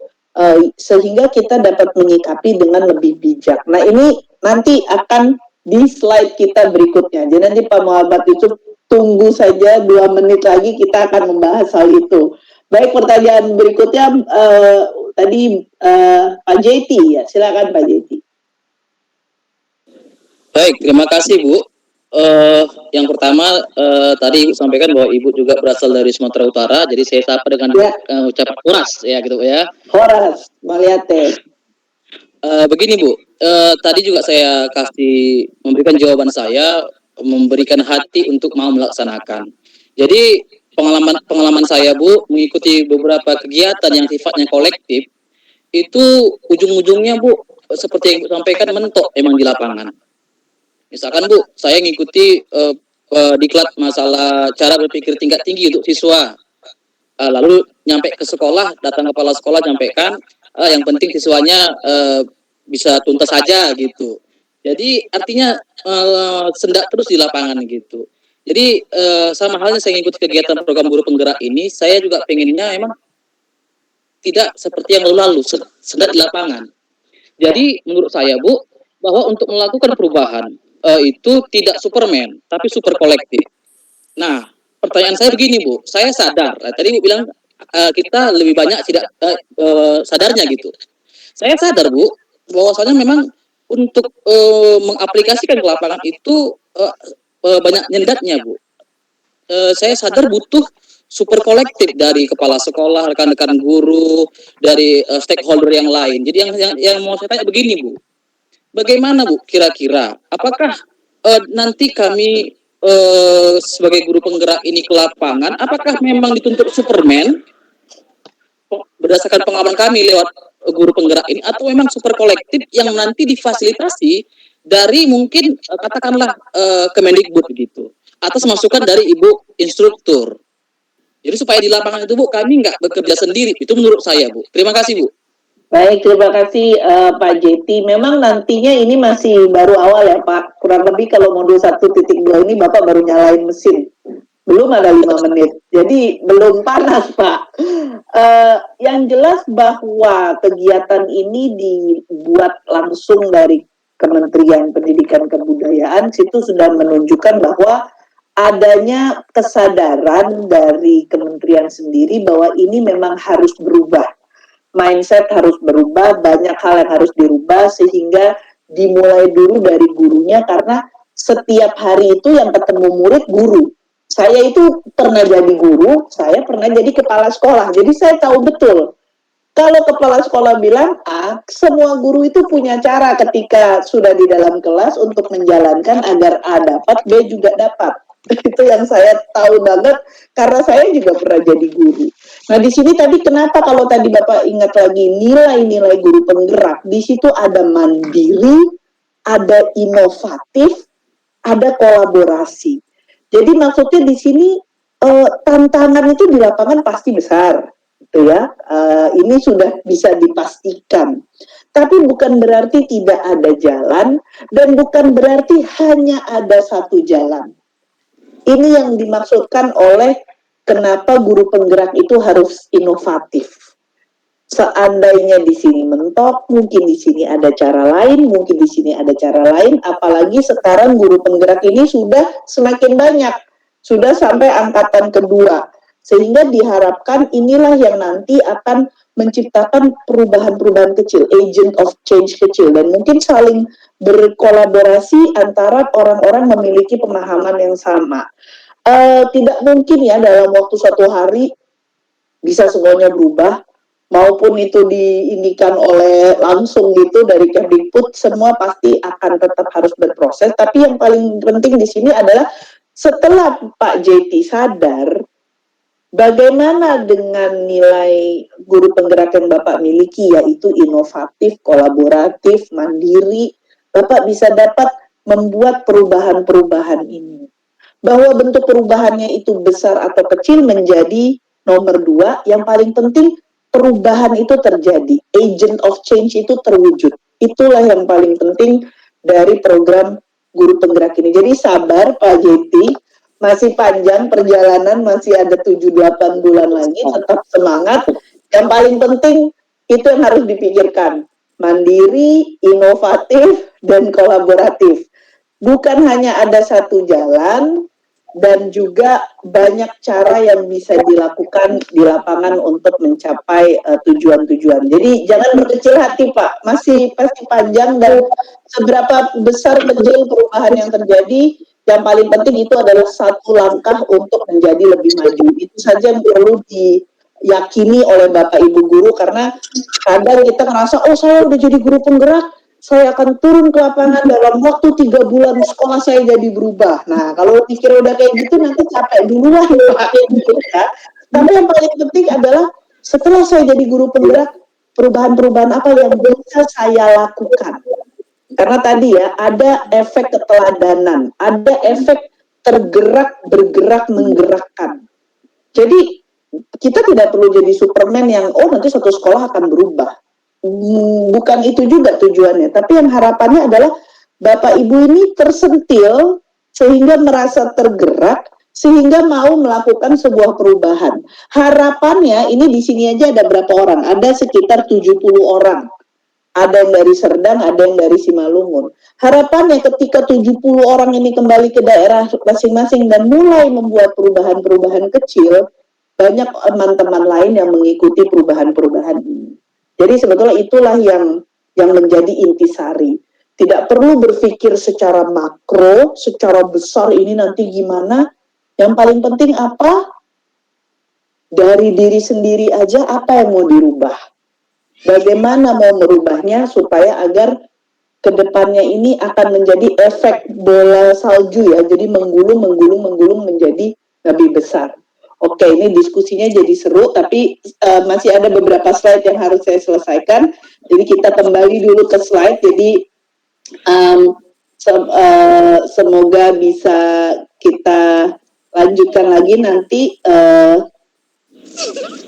sehingga kita dapat menyikapi dengan lebih bijak. Nah, ini nanti akan di slide kita berikutnya. Jadi nanti Pak Muhammad Yusuf tunggu saja 2 menit lagi kita akan membahas hal itu. Baik, pertanyaan berikutnya tadi Pak JT ya, silakan Pak JT. Baik, terima kasih Bu. Yang pertama tadi Ibu sampaikan bahwa Ibu juga berasal dari Sumatera Utara, jadi saya sapa dengan ucapan Horas ya gitu ya. Horas, Maliate. Begini Bu, tadi juga saya kasih memberikan jawaban saya, memberikan hati untuk mau melaksanakan. Jadi pengalaman saya Bu, mengikuti beberapa kegiatan yang sifatnya kolektif, itu ujung-ujungnya Bu, seperti yang Ibu sampaikan, mentok emang di lapangan. Misalkan Bu, saya ngikuti diklat masalah cara berpikir tingkat tinggi untuk siswa. Lalu nyampe ke sekolah, datang kepala sekolah nyampaikan, yang penting siswanya bisa tuntas saja gitu. Jadi artinya sendak terus di lapangan gitu. Jadi sama halnya saya ngikuti kegiatan program guru penggerak ini, saya juga pengennya emang tidak seperti yang lalu, sendak di lapangan. Jadi menurut saya Bu, bahwa untuk melakukan perubahan itu tidak Superman, tapi super kolektif. Nah, pertanyaan saya begini Bu, saya sadar, tadi Bu bilang kita lebih banyak tidak sadarnya gitu. Saya sadar Bu, bahwasanya memang untuk mengaplikasikan ke lapangan itu banyak nyendatnya Bu. Saya sadar butuh super kolektif dari kepala sekolah, rekan-rekan guru, dari stakeholder yang lain. Jadi yang mau saya tanya begini Bu, bagaimana Bu kira-kira, apakah nanti kami sebagai guru penggerak ini ke lapangan, apakah memang dituntut Superman berdasarkan pengalaman kami lewat guru penggerak ini, atau memang super kolektif yang nanti difasilitasi dari mungkin katakanlah Kemendikbud begitu, atas masukan dari Ibu instruktur. Jadi supaya di lapangan itu Bu, kami nggak bekerja sendiri, itu menurut saya Bu. Terima kasih Bu. Baik, terima kasih Pak JT. Memang nantinya ini masih baru awal ya Pak. Kurang lebih kalau modul 1.2 ini Bapak baru nyalain mesin. Belum ada 5 menit. Jadi belum panas Pak. Yang jelas bahwa kegiatan ini dibuat langsung dari Kementerian Pendidikan Kebudayaan, situ sudah menunjukkan bahwa adanya kesadaran dari kementerian sendiri bahwa ini memang harus berubah. Mindset harus berubah, banyak hal yang harus dirubah, sehingga dimulai dulu dari gurunya, karena setiap hari itu yang ketemu murid guru. Saya itu pernah jadi guru, saya pernah jadi kepala sekolah, jadi saya tahu betul. Kalau kepala sekolah bilang A, semua guru itu punya cara ketika sudah di dalam kelas untuk menjalankan agar A dapat, B juga dapat. Itu yang saya tahu banget, karena saya juga pernah jadi guru. Nah di sini tadi kenapa kalau tadi Bapak ingat lagi nilai-nilai guru penggerak, di situ ada mandiri, ada inovatif, ada kolaborasi. Jadi maksudnya di sini tantangan itu di lapangan pasti besar, gitu ya. Ini sudah bisa dipastikan. Tapi bukan berarti tidak ada jalan, dan bukan berarti hanya ada satu jalan. Ini yang dimaksudkan oleh kenapa guru penggerak itu harus inovatif. Seandainya di sini mentok, mungkin di sini ada cara lain, mungkin di sini ada cara lain, apalagi sekarang guru penggerak ini sudah semakin banyak, sudah sampai angkatan kedua, sehingga diharapkan inilah yang nanti akan menciptakan perubahan-perubahan kecil, agent of change kecil, dan mungkin saling berkolaborasi antara orang-orang memiliki pemahaman yang sama. Tidak mungkin ya dalam waktu 1 hari bisa semuanya berubah, maupun itu diindikan oleh langsung gitu dari Kemdikbud, semua pasti akan tetap harus berproses. Tapi yang paling penting di sini adalah setelah Pak JT sadar, bagaimana dengan nilai guru penggerak yang Bapak miliki, yaitu inovatif, kolaboratif, mandiri, Bapak bisa dapat membuat perubahan-perubahan ini. Bahwa bentuk perubahannya itu besar atau kecil menjadi nomor 2, yang paling penting perubahan itu terjadi, agent of change itu terwujud. Itulah yang paling penting dari program guru penggerak ini. Jadi sabar Pak JT, masih panjang perjalanan, masih ada 7-8 bulan lagi, tetap semangat. Yang paling penting itu yang harus dipikirkan. mandiri, inovatif, dan kolaboratif. Bukan hanya ada satu jalan, dan juga banyak cara yang bisa dilakukan di lapangan untuk mencapai tujuan-tujuan. Jadi jangan berkecil hati, Pak. Masih pasti panjang, dan seberapa besar kecil perubahan yang terjadi, yang paling penting itu adalah satu langkah untuk menjadi lebih maju. Itu saja yang perlu diyakini oleh Bapak Ibu guru, karena kadang kita ngerasa, oh saya udah jadi guru penggerak, saya akan turun ke lapangan dalam waktu 3 bulan sekolah saya jadi berubah. Nah, kalau pikir udah kayak gitu nanti capek duluan, Pak. Ya. Tapi yang paling penting adalah setelah saya jadi guru penggerak, perubahan-perubahan apa yang bisa saya lakukan. Karena tadi ya, ada efek keteladanan, ada efek tergerak, bergerak, menggerakkan. Jadi, kita tidak perlu jadi Superman yang, oh nanti satu sekolah akan berubah. Bukan itu juga tujuannya, tapi yang harapannya adalah Bapak Ibu ini tersentil sehingga merasa tergerak, sehingga mau melakukan sebuah perubahan. Harapannya ini di sini aja ada berapa orang? Ada sekitar 70 orang. Ada yang dari Serdang, ada yang dari Simalungun. Harapannya ketika 70 orang ini kembali ke daerah masing-masing dan mulai membuat perubahan-perubahan kecil, banyak teman-teman lain yang mengikuti perubahan-perubahan ini. Jadi sebetulnya itulah yang menjadi intisari. Tidak perlu berpikir secara makro, secara besar ini nanti gimana. Yang paling penting apa? Dari diri sendiri aja apa yang mau dirubah. Bagaimana mau merubahnya supaya agar kedepannya ini akan menjadi efek bola salju ya. Jadi menggulung menjadi lebih besar. Oke, ini diskusinya jadi seru, tapi masih ada beberapa slide yang harus saya selesaikan. Jadi kita kembali dulu ke slide. Jadi semoga bisa kita lanjutkan lagi nanti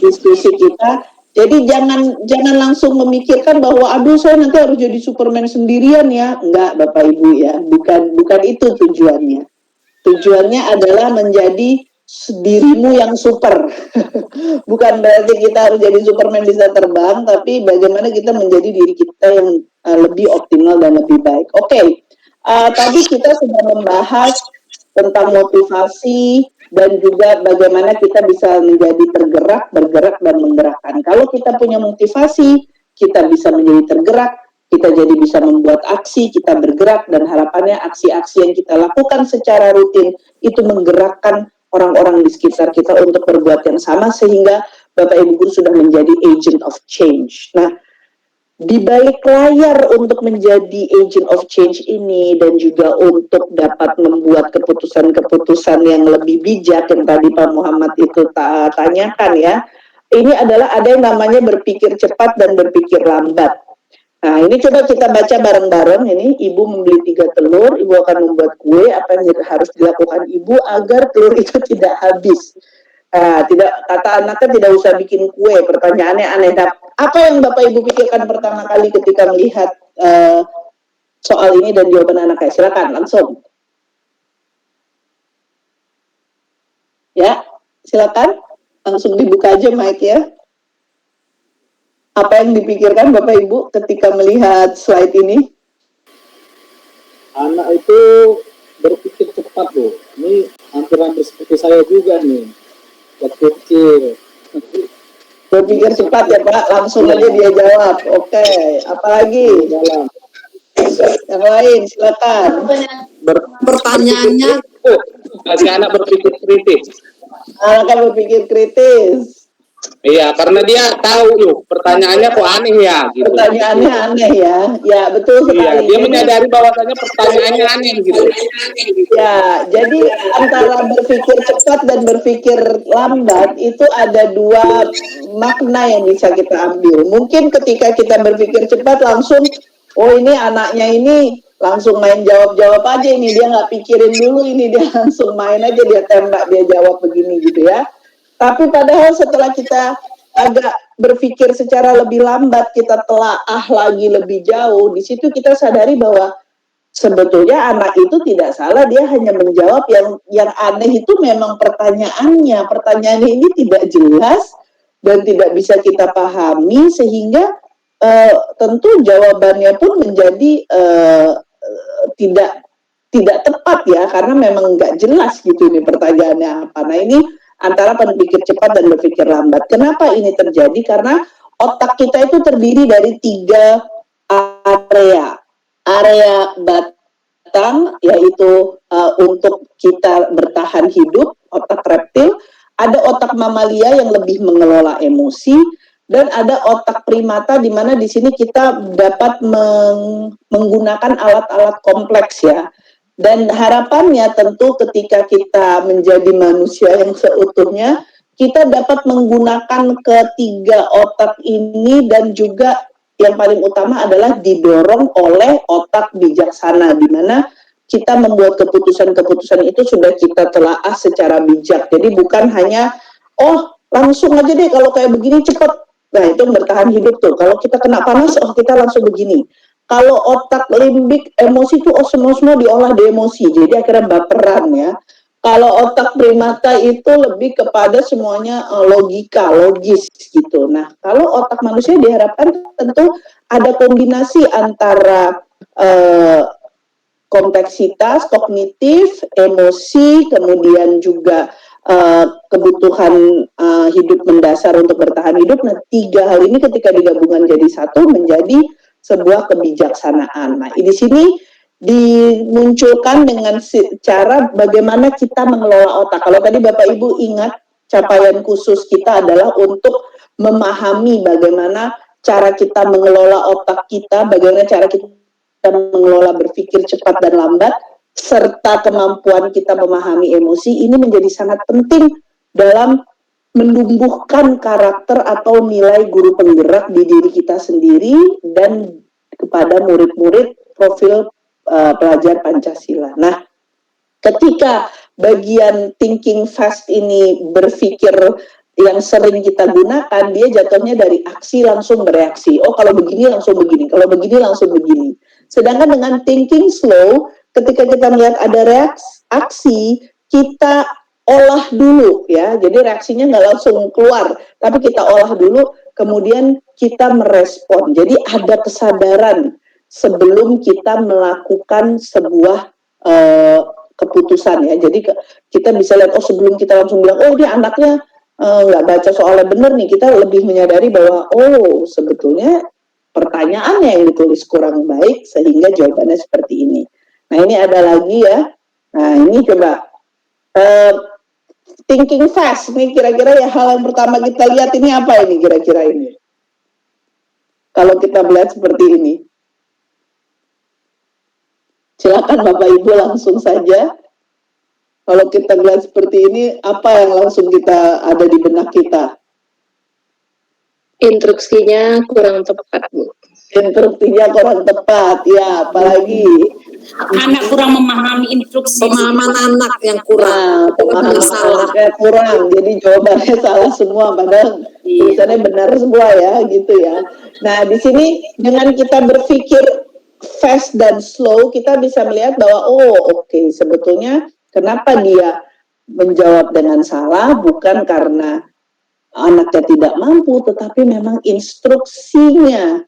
diskusi kita. Jadi jangan langsung memikirkan bahwa aduh saya nanti harus jadi Superman sendirian ya. Enggak, Bapak Ibu ya, bukan itu tujuannya. Tujuannya adalah menjadi dirimu yang super. Bukan berarti kita harus jadi Superman bisa terbang, tapi bagaimana kita menjadi diri kita yang lebih optimal dan lebih baik. Oke, tadi kita sudah membahas tentang motivasi dan juga bagaimana kita bisa menjadi tergerak, bergerak, dan menggerakkan. Kalau kita punya motivasi, kita bisa menjadi tergerak, kita jadi bisa membuat aksi, kita bergerak, dan harapannya aksi-aksi yang kita lakukan secara rutin itu menggerakkan orang-orang di sekitar kita untuk berbuat yang sama, sehingga Bapak Ibu Guru sudah menjadi agent of change. Nah, di balik layar untuk menjadi agent of change ini dan juga untuk dapat membuat keputusan-keputusan yang lebih bijak yang tadi Pak Muhammad itu tanyakan ya, ini adalah ada yang namanya berpikir cepat dan berpikir lambat. Nah, ini coba kita baca bareng-bareng. Ini ibu membeli 3 telur, ibu akan membuat kue. Apa yang harus dilakukan ibu agar telur itu tidak habis? Tidak, kata anaknya tidak usah bikin kue. Pertanyaannya aneh. Apa yang Bapak Ibu pikirkan pertama kali ketika melihat soal ini dan jawaban anaknya? Silakan langsung. Ya, silakan langsung dibuka aja mic ya. Apa yang dipikirkan Bapak Ibu ketika melihat slide ini? Anak itu berpikir cepat loh. Ini hampir-hampir seperti saya juga nih. Waktu kecil. Berpikir cepat ya Pak, langsung aja dia jawab. Oke, apalagi? Yang lain, silakan. Pertanyaannya, Anak berpikir kritis. Anak berpikir kritis. Iya, karena dia tahu yuk pertanyaannya kok aneh ya. Gitu. Pertanyaannya aneh ya, ya betul sekali. Iya, dia menyadari bahwasannya pertanyaannya aneh gitu. Ya, jadi antara berpikir cepat dan berpikir lambat itu ada 2 makna yang bisa kita ambil. Mungkin ketika kita berpikir cepat langsung, oh ini anaknya ini langsung main jawab-jawab aja ini, dia nggak pikirin dulu ini, dia langsung main aja, dia tembak, dia jawab begini gitu ya. Tapi padahal setelah kita agak berpikir secara lebih lambat, kita telaah lagi lebih jauh, di situ kita sadari bahwa sebetulnya anak itu tidak salah, dia hanya menjawab yang aneh itu memang pertanyaannya. Pertanyaannya ini tidak jelas dan tidak bisa kita pahami, sehingga tentu jawabannya pun menjadi tidak tepat ya, karena memang nggak jelas gitu nih pertanyaannya apa. Nah ini antara berpikir cepat dan berpikir lambat. Kenapa ini terjadi? Karena otak kita itu terdiri dari 3 area. Area batang yaitu untuk kita bertahan hidup, otak reptil. Ada otak mamalia yang lebih mengelola emosi, dan ada otak primata di mana di sini kita dapat menggunakan alat-alat kompleks ya. Dan harapannya tentu ketika kita menjadi manusia yang seutuhnya, kita dapat menggunakan ketiga otak ini, dan juga yang paling utama adalah didorong oleh otak bijaksana, di mana kita membuat keputusan-keputusan itu sudah kita telaah secara bijak. Jadi bukan hanya, oh langsung aja deh kalau kayak begini cepat. Nah itu bertahan hidup tuh. Kalau kita kena panas, oh kita langsung begini. Kalau otak limbik emosi itu semua diolah di emosi, jadi akhirnya baperan ya. Kalau otak primata itu lebih kepada semuanya logika, logis gitu. Nah, kalau otak manusia diharapkan tentu ada kombinasi antara kompleksitas, kognitif, emosi, kemudian juga kebutuhan hidup mendasar untuk bertahan hidup. Nah, 3 hal ini ketika digabungkan jadi satu menjadi sebuah kebijaksanaan. Nah, di sini dimunculkan dengan cara bagaimana kita mengelola otak. Kalau tadi Bapak Ibu ingat, capaian khusus kita adalah untuk memahami bagaimana cara kita mengelola otak kita, bagaimana cara kita mengelola berpikir cepat dan lambat, serta kemampuan kita memahami emosi. Ini menjadi sangat penting dalam menumbuhkan karakter atau nilai guru penggerak di diri kita sendiri dan kepada murid-murid profil pelajar Pancasila. Nah, ketika bagian thinking fast ini berpikir yang sering kita gunakan, dia jatuhnya dari aksi langsung bereaksi. Oh, kalau begini langsung begini, kalau begini langsung begini. Sedangkan dengan thinking slow, ketika kita melihat ada aksi, kita olah dulu ya, jadi reaksinya nggak langsung keluar, tapi kita olah dulu, kemudian kita merespon. Jadi ada kesadaran sebelum kita melakukan sebuah keputusan ya. Jadi kita bisa lihat, oh sebelum kita langsung bilang, oh dia anaknya nggak baca soalnya bener nih, kita lebih menyadari bahwa oh sebetulnya pertanyaannya yang ditulis kurang baik sehingga jawabannya seperti ini. Nah ini ada lagi ya, nah ini coba thinking fast, nih kira-kira ya hal yang pertama kita lihat ini apa ini kira-kira ini? Kalau kita melihat seperti ini. Silakan Bapak Ibu langsung saja. Kalau kita melihat seperti ini, apa yang langsung kita ada di benak kita? Instruksinya kurang tepat, Bu. Instruksinya kurang tepat, ya apalagi Anak kurang memahami instruksi. Pemahaman anak yang kurang. Pemahaman anaknya kurang, jadi jawabannya salah semua, padahal tulisannya benar semua ya, gitu ya. Nah, di sini dengan kita berpikir fast dan slow, kita bisa melihat bahwa oke, sebetulnya kenapa dia menjawab dengan salah, bukan karena anaknya tidak mampu, tetapi memang instruksinya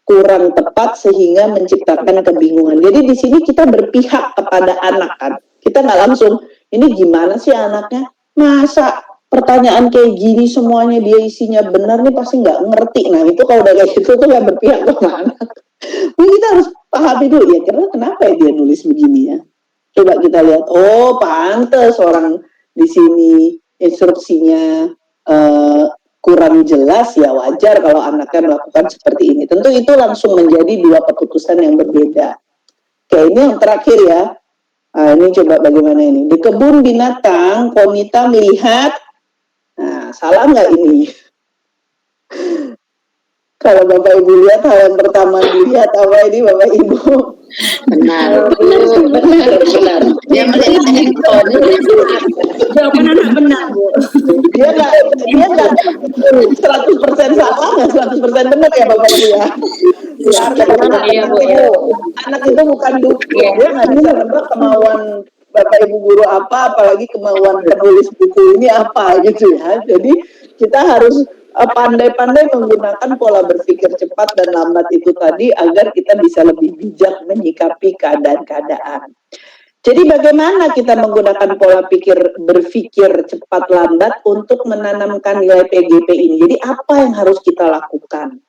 kurang tepat sehingga menciptakan kebingungan. Jadi di sini kita berpihak kepada anak kan. Kita nggak langsung, ini gimana sih anaknya? Masa pertanyaan kayak gini semuanya dia isinya benar nih pasti nggak ngerti. Nah itu kalau udah kayak gitu tuh nggak berpihak ke anak. Ini kita harus pahami dulu ya, karena kenapa ya dia nulis begini ya. Coba kita lihat, oh pantes orang di sini instruksinya kurang jelas, ya wajar kalau anaknya melakukan seperti ini. Tentu itu langsung menjadi 2 keputusan yang berbeda. Oke, ini yang terakhir ya. Nah, ini coba bagaimana ini. Di kebun binatang, Konita melihat, nah salah nggak ini? Kalau Bapak Ibu lihat, hal yang pertama dilihat apa ini Bapak Ibu? Benar. Dia melihat handphone. Jawaban anak benar, Bu. Dia nggak 100% salah, nggak 100% benar ya Bapak Ibu ya. Ya, anak itu bukan dukun, dia nggak bisa nebak kemauan Bapak Ibu guru apa, apalagi kemauan penulis buku ini apa gitu ya. Jadi kita harus pandai-pandai menggunakan pola berpikir cepat dan lambat itu tadi agar kita bisa lebih bijak menyikapi keadaan-keadaan. Jadi bagaimana kita menggunakan pola berpikir cepat lambat untuk menanamkan nilai PGP ini? Jadi apa yang harus kita lakukan?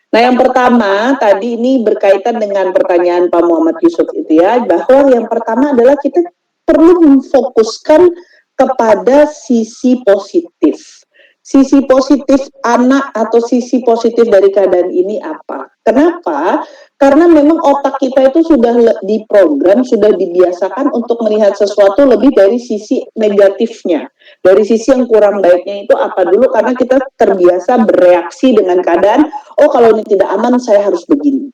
Nah, yang pertama tadi ini berkaitan dengan pertanyaan Pak Muhammad Yusuf itu ya, bahwa yang pertama adalah kita perlu memfokuskan kepada sisi positif. Sisi positif anak atau sisi positif dari keadaan ini apa? Kenapa? Karena memang otak kita itu sudah diprogram, sudah dibiasakan untuk melihat sesuatu lebih dari sisi negatifnya. Dari sisi yang kurang baiknya itu apa dulu, karena kita terbiasa bereaksi dengan keadaan, oh kalau ini tidak aman saya harus begini.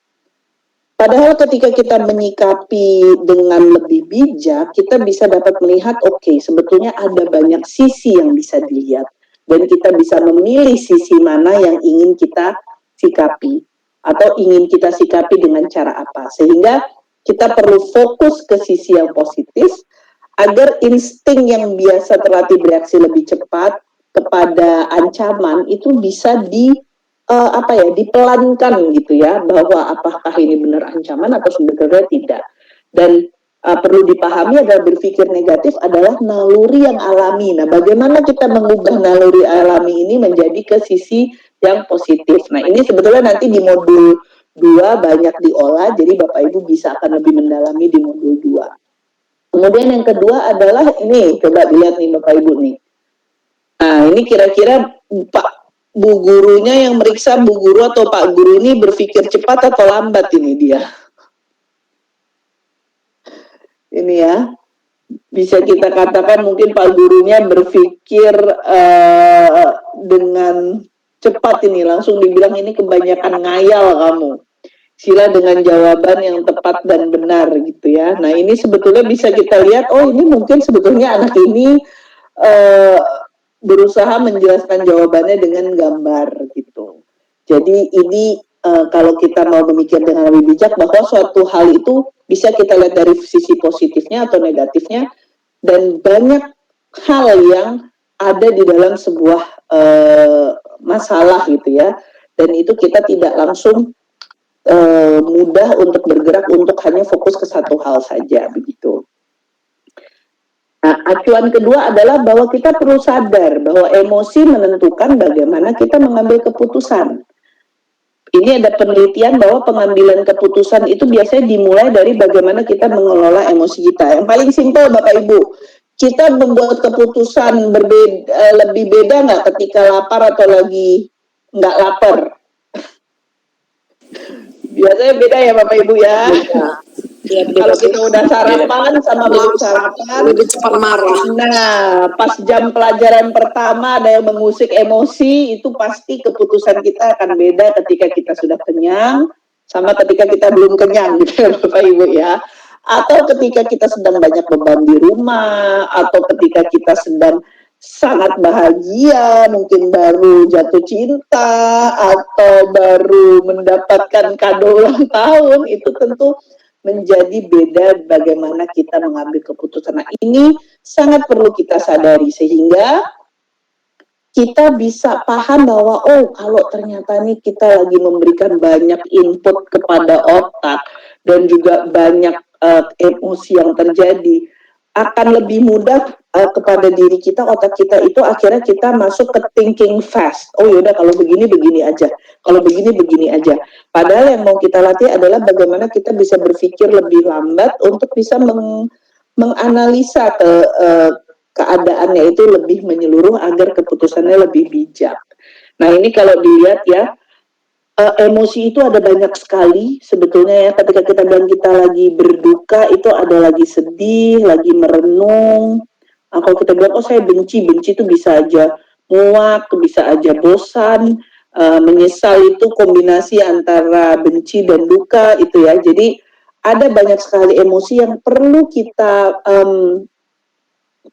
Padahal ketika kita menyikapi dengan lebih bijak, kita bisa dapat melihat, oke, sebetulnya ada banyak sisi yang bisa dilihat. Dan kita bisa memilih sisi mana yang ingin kita sikapi atau ingin kita sikapi dengan cara apa, sehingga kita perlu fokus ke sisi yang positif agar insting yang biasa terlatih bereaksi lebih cepat kepada ancaman itu bisa dipelankan gitu ya, bahwa apakah ini benar ancaman atau sebenarnya tidak. Dan perlu dipahami adalah berpikir negatif adalah naluri yang alami. Nah, bagaimana kita mengubah naluri alami ini menjadi ke sisi yang positif. Nah, ini sebetulnya nanti di modul 2 banyak diolah, jadi Bapak Ibu bisa akan lebih mendalami di modul 2. Kemudian yang kedua adalah ini, coba dilihat nih Bapak Ibu nih. Nah, ini kira-kira Bu gurunya yang meriksa Bu guru atau Pak guru ini berpikir cepat atau lambat ini dia. Ini ya, bisa kita katakan mungkin Pak gurunya berpikir dengan cepat ini, langsung dibilang ini kebanyakan ngayal kamu. Sila dengan jawaban yang tepat dan benar gitu ya. Nah ini sebetulnya bisa kita lihat, oh ini mungkin sebetulnya anak ini berusaha menjelaskan jawabannya dengan gambar gitu. Jadi ini kalau kita mau memikir dengan lebih bijak bahwa suatu hal itu bisa kita lihat dari sisi positifnya atau negatifnya, dan banyak hal yang ada di dalam sebuah masalah gitu ya, dan itu kita tidak langsung mudah untuk bergerak untuk hanya fokus ke satu hal saja begitu. Nah, acuan kedua adalah bahwa kita perlu sadar bahwa emosi menentukan bagaimana kita mengambil keputusan. Ini ada penelitian bahwa pengambilan keputusan itu biasanya dimulai dari bagaimana kita mengelola emosi kita. Yang paling simpel Bapak Ibu, kita membuat keputusan lebih beda nggak ketika lapar atau lagi nggak lapar? Biasanya beda ya Bapak Ibu ya. Ya, kalau kita udah sarapan sama belum sarapan, lebih cepat marah. Nah, pas jam pelajaran pertama ada yang mengusik emosi, itu pasti keputusan kita akan beda ketika kita sudah kenyang sama ketika kita belum kenyang gitu ya Bapak Ibu ya. Atau ketika kita sedang banyak beban di rumah, atau ketika kita sedang sangat bahagia, mungkin baru jatuh cinta atau baru mendapatkan kado ulang tahun, itu tentu menjadi beda bagaimana kita mengambil keputusan. Nah, ini sangat perlu kita sadari sehingga kita bisa paham bahwa oh kalau ternyata nih kita lagi memberikan banyak input kepada otak dan juga banyak emosi yang terjadi, akan lebih mudah kepada diri kita, otak kita itu akhirnya kita masuk ke thinking fast. Oh yaudah kalau begini aja, kalau begini aja. Padahal yang mau kita latih adalah bagaimana kita bisa berpikir lebih lambat untuk bisa menganalisa keadaannya itu lebih menyeluruh agar keputusannya lebih bijak. Nah ini kalau dilihat ya, emosi itu ada banyak sekali sebetulnya ya. Ketika kita bilang kita lagi berduka, itu ada lagi sedih, lagi merenung. Kalau kita bilang oh saya benci itu bisa aja muak, bisa aja bosan, menyesal itu kombinasi antara benci dan duka itu ya. Jadi ada banyak sekali emosi yang perlu kita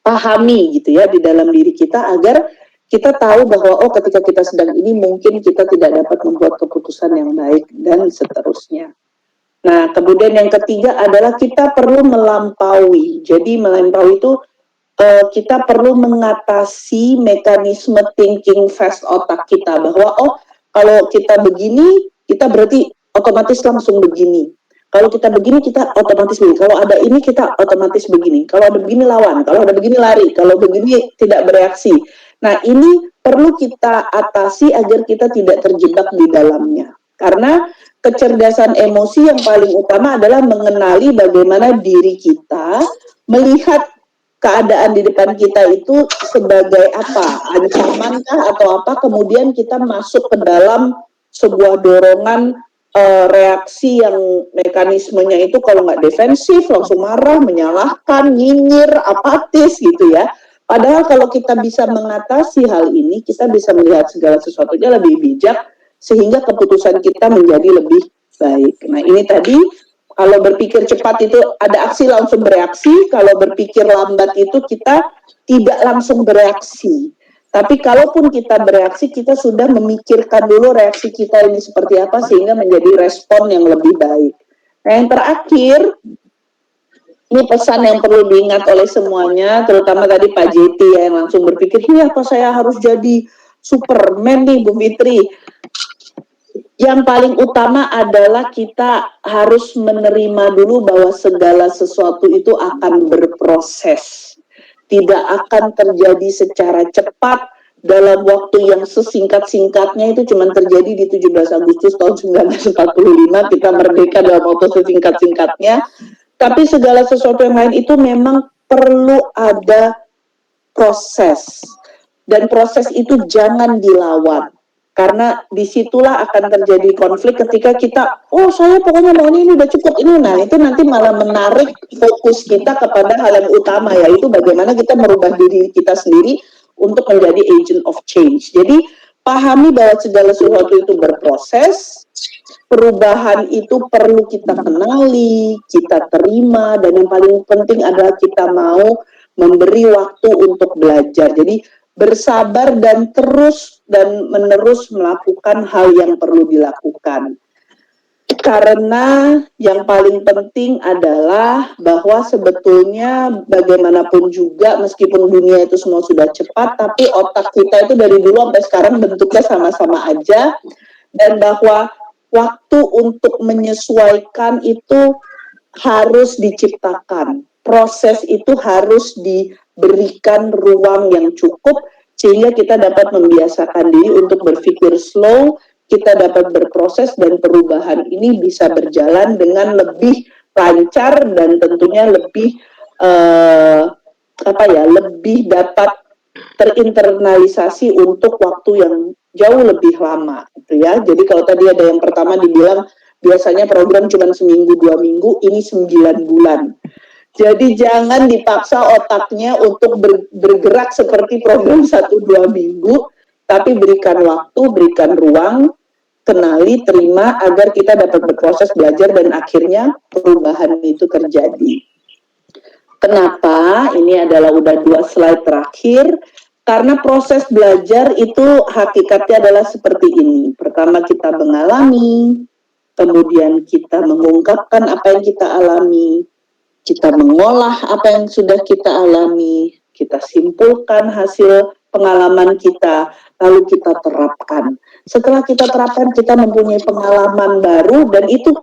pahami gitu ya di dalam diri kita agar kita tahu bahwa oh ketika kita sedang ini mungkin kita tidak dapat membuat keputusan yang baik dan seterusnya. Nah kemudian yang ketiga adalah kita perlu melampaui. Jadi melampaui itu kita perlu mengatasi mekanisme thinking fast otak kita bahwa kalau kita begini kita berarti otomatis langsung begini. Kalau kita begini kita otomatis begini. Kalau ada ini kita otomatis begini. Kalau ada begini lawan. Kalau ada begini lari. Kalau begini tidak bereaksi. Nah, ini perlu kita atasi agar kita tidak terjebak di dalamnya. Karena kecerdasan emosi yang paling utama adalah mengenali bagaimana diri kita melihat keadaan di depan kita itu sebagai apa, ancamankah atau apa, kemudian kita masuk ke dalam sebuah dorongan reaksi yang mekanismenya itu kalau nggak defensif, langsung marah, menyalahkan, nyinyir, apatis gitu ya. Padahal kalau kita bisa mengatasi hal ini, kita bisa melihat segala sesuatunya lebih bijak, sehingga keputusan kita menjadi lebih baik. Nah ini tadi, kalau berpikir cepat itu ada aksi langsung bereaksi, kalau berpikir lambat itu kita tidak langsung bereaksi. Tapi kalaupun kita bereaksi, kita sudah memikirkan dulu reaksi kita ini seperti apa sehingga menjadi respon yang lebih baik. Nah yang terakhir, ini pesan yang perlu diingat oleh semuanya, terutama tadi Pak JT ya, yang langsung berpikir, ini apa saya harus jadi Superman nih Bu Fitri. Yang paling utama adalah kita harus menerima dulu bahwa segala sesuatu itu akan berproses. Tidak akan terjadi secara cepat dalam waktu yang sesingkat-singkatnya, itu cuma terjadi di 17 Agustus tahun 1945, kita merdeka dalam waktu sesingkat-singkatnya. Tapi segala sesuatu yang lain itu memang perlu ada proses. Dan proses itu jangan dilawan. Karena disitulah akan terjadi konflik ketika kita, saya pokoknya mau ini udah cukup ini. Nah itu nanti malah menarik fokus kita kepada hal yang utama, yaitu bagaimana kita merubah diri kita sendiri untuk menjadi agent of change. Jadi pahami bahwa segala sesuatu itu berproses, perubahan itu perlu kita kenali, kita terima, dan yang paling penting adalah kita mau memberi waktu untuk belajar. Jadi bersabar dan terus dan menerus melakukan hal yang perlu dilakukan. Karena yang paling penting adalah bahwa sebetulnya bagaimanapun juga meskipun dunia itu semua sudah cepat, tapi otak kita itu dari dulu sampai sekarang bentuknya sama-sama aja, dan bahwa waktu untuk menyesuaikan itu harus diciptakan. Proses itu harus diberikan ruang yang cukup sehingga kita dapat membiasakan diri untuk berpikir slow, kita dapat berproses dan perubahan ini bisa berjalan dengan lebih lancar dan tentunya lebih lebih dapat terinternalisasi untuk waktu yang jauh lebih lama gitu ya. Jadi kalau tadi ada yang pertama dibilang biasanya program cuma seminggu 2 minggu, ini 9 bulan. Jadi jangan dipaksa otaknya untuk bergerak seperti program 1-2 minggu, tapi berikan waktu, berikan ruang, kenali, terima, agar kita dapat berproses belajar dan akhirnya perubahan itu terjadi. Kenapa? Ini adalah udah 2 slide terakhir, karena proses belajar itu hakikatnya adalah seperti ini. Pertama kita mengalami, kemudian kita mengungkapkan apa yang kita alami, kita mengolah apa yang sudah kita alami, kita simpulkan hasil pengalaman kita, lalu kita terapkan. Setelah kita terapkan, kita mempunyai pengalaman baru, dan itu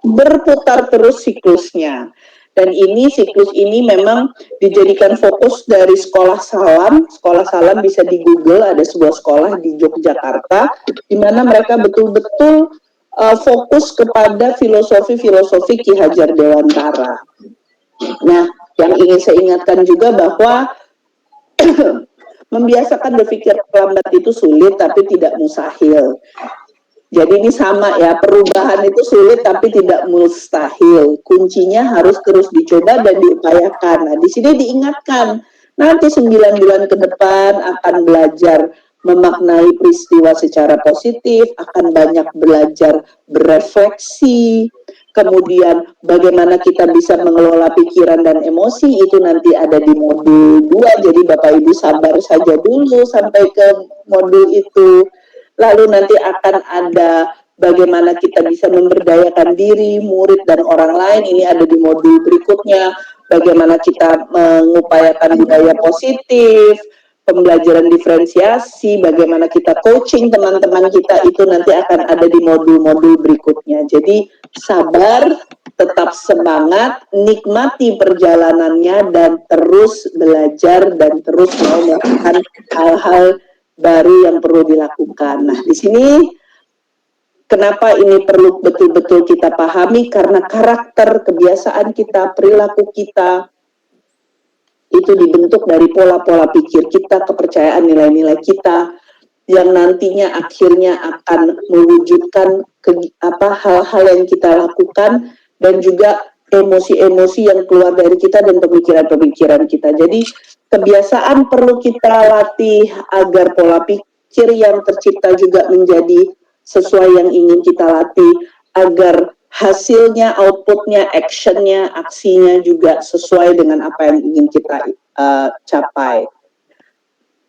berputar terus siklusnya. Dan siklus ini memang dijadikan fokus dari Sekolah Salam. Sekolah Salam bisa di Google, ada sebuah sekolah di Yogyakarta, di mana mereka betul-betul fokus kepada filosofi Ki Hajar Dewantara. Nah, yang ingin saya ingatkan juga bahwa membiasakan berpikir lambat itu sulit tapi tidak mustahil. Jadi ini sama ya, perubahan itu sulit tapi tidak mustahil. Kuncinya harus terus dicoba dan diupayakan. Nah, di sini diingatkan, nanti 9 bulan ke depan akan belajar memaknai peristiwa secara positif, akan banyak belajar berefleksi. Kemudian bagaimana kita bisa mengelola pikiran dan emosi itu nanti ada di modul 2. Jadi Bapak Ibu sabar saja dulu sampai ke modul itu. Lalu nanti akan ada bagaimana kita bisa memberdayakan diri, murid dan orang lain. Ini ada di modul berikutnya. bagaimana kita mengupayakan budaya positif, pembelajaran diferensiasi, bagaimana kita coaching teman-teman kita, itu nanti akan ada di modul-modul berikutnya. Jadi sabar, tetap semangat, nikmati perjalanannya, dan terus belajar dan terus mau melakukan hal-hal baru yang perlu dilakukan. Nah, di sini kenapa ini perlu betul-betul kita pahami, karena karakter, kebiasaan kita, perilaku kita itu dibentuk dari pola-pola pikir kita, kepercayaan, nilai-nilai kita yang nantinya akhirnya akan mewujudkan hal-hal yang kita lakukan, dan juga emosi-emosi yang keluar dari kita dan pemikiran-pemikiran kita. Jadi kebiasaan perlu kita latih agar pola pikir yang tercipta juga menjadi sesuai yang ingin kita latih, agar hasilnya, outputnya, actionnya, aksinya juga sesuai dengan apa yang ingin kita capai.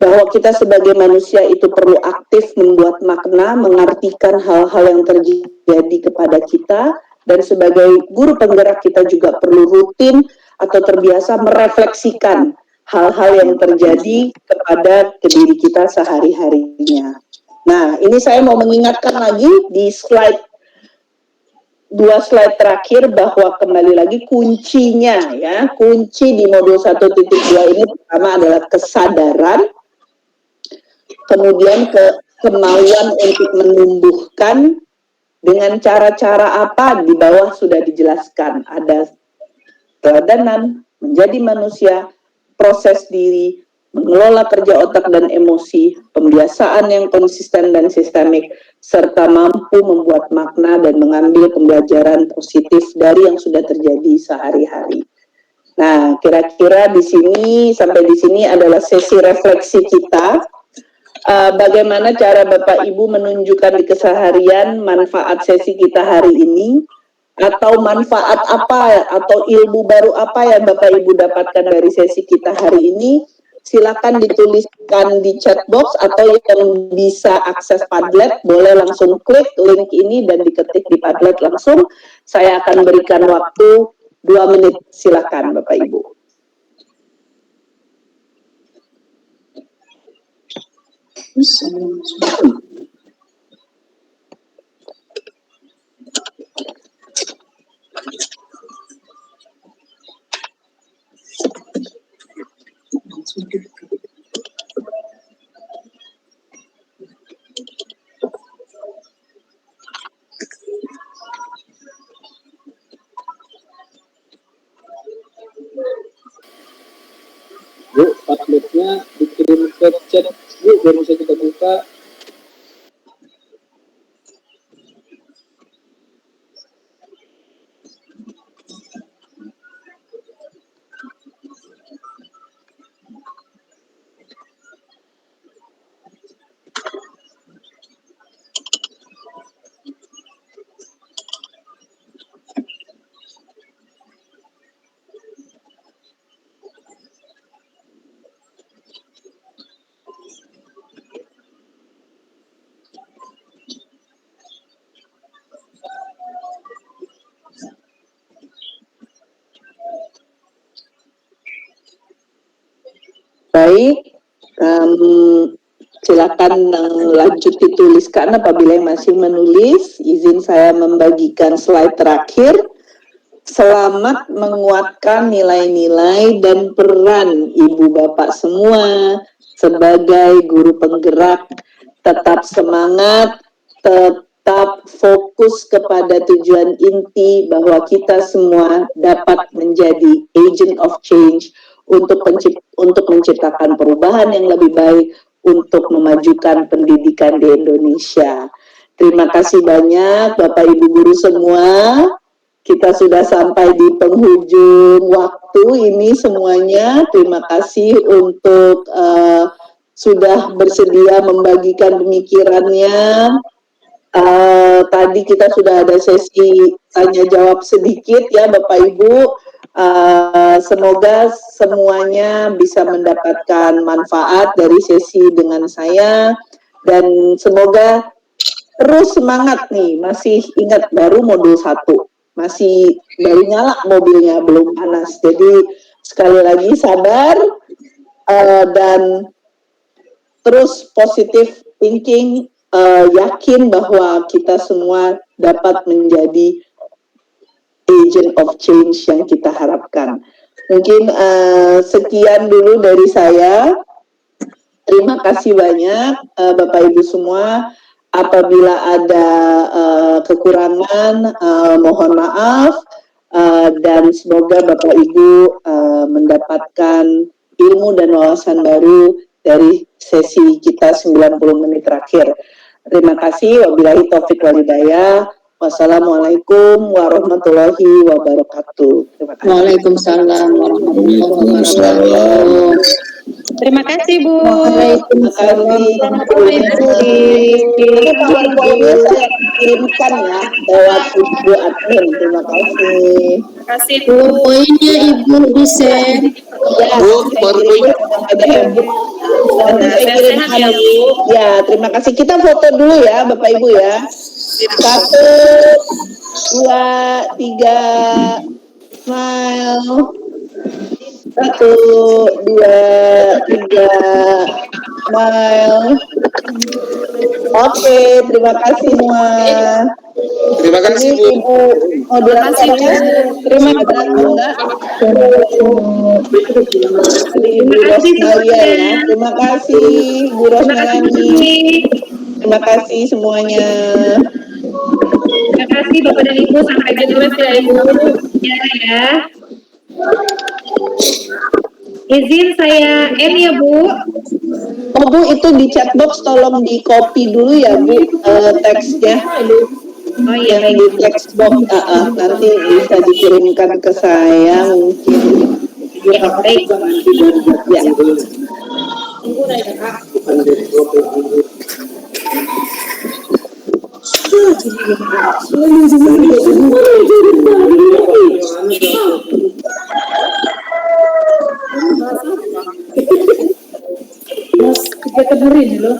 Bahwa kita sebagai manusia itu perlu aktif membuat makna, mengartikan hal-hal yang terjadi kepada kita, dan sebagai guru penggerak kita juga perlu rutin atau terbiasa merefleksikan hal-hal yang terjadi kepada diri kita sehari-harinya. Nah, ini saya mau mengingatkan lagi di dua slide terakhir, bahwa kembali lagi kuncinya ya, kunci di modul 1.2 ini pertama adalah kesadaran, kemudian kemauan untuk menumbuhkan dengan cara-cara apa di bawah sudah dijelaskan. Ada keladanan, menjadi manusia, proses diri, mengelola kerja otak dan emosi, pembiasaan yang konsisten dan sistemik, serta mampu membuat makna dan mengambil pembelajaran positif dari yang sudah terjadi sehari-hari. Nah, kira-kira di sini, sampai di sini adalah sesi refleksi kita. Bagaimana cara Bapak Ibu menunjukkan di keseharian manfaat sesi kita hari ini, atau manfaat apa atau ilmu baru apa yang Bapak Ibu dapatkan dari sesi kita hari ini. Silakan dituliskan di chat box, atau yang bisa akses Padlet boleh langsung klik link ini dan diketik di Padlet langsung. Saya akan berikan waktu 2 menit, silakan Bapak Ibu. Bu, Padletnya dikirim ke chat, Bu, biar bisa kita buka. Baik, silakan lanjut dituliskan apabila yang masih menulis. Izin saya membagikan slide terakhir. Selamat menguatkan nilai-nilai dan peran Ibu Bapak semua sebagai guru penggerak. Tetap semangat, tetap fokus kepada tujuan inti bahwa kita semua dapat menjadi agent of change untuk menciptakan perubahan yang lebih baik untuk memajukan pendidikan di Indonesia. Terima kasih banyak Bapak Ibu guru semua. Kita sudah sampai di penghujung waktu ini semuanya. Terima kasih untuk sudah bersedia membagikan pemikirannya. Tadi kita sudah ada sesi tanya jawab sedikit ya Bapak Ibu. Semoga semuanya bisa mendapatkan manfaat dari sesi dengan saya, dan semoga terus semangat nih, masih ingat baru modul 1. masih baru nyala mobilnya, belum panas. Jadi sekali lagi sabar dan terus positive thinking, yakin bahwa kita semua dapat menjadi agent of change yang kita harapkan. Mungkin sekian dulu dari saya. Terima kasih banyak Bapak Ibu semua. Apabila ada kekurangan, mohon maaf, dan semoga Bapak Ibu mendapatkan ilmu dan wawasan baru dari sesi kita 90 menit terakhir. Terima kasih. Wabillahi taufiq wal hidayah. Wassalamualaikum warahmatullahi wabarakatuh. Terima kasih. Waalaikumsalam warahmatullahi wabarakatuh. Terima kasih Bu. Terima kasih. Nanti PowerPoint-nya saya kirimkan ya lewat Ibu admin. Terima kasih. Terima kasih Bu. Poinnya Ibu di-share. Ya, saya kirimkan dengan PDF. Nanti saya kirimkan ya Bu. Ya, terima kasih. Kita foto dulu ya Bapak Ibu ya. 1, 2, 3, smile. 1, 2, 3, smile. Oke, terima kasih semua. Terima kasih Bu. Ibu moderatornya. Terima kasih enggak? Ibu Rosmalia ya. Terima kasih Bu Rosmalani. Terima kasih semuanya. Terima kasih Bapak dan Ibu, sampai jumpa ya Ibu. Ya. Izin saya end ya Bu. Oh Bu, itu di chat box tolong di copy dulu ya Bu, teksnya. Oh iya, yang di text box, nanti bisa dikirimkan ke saya mungkin. Ya, baik. Ya. Kita dengerin loh.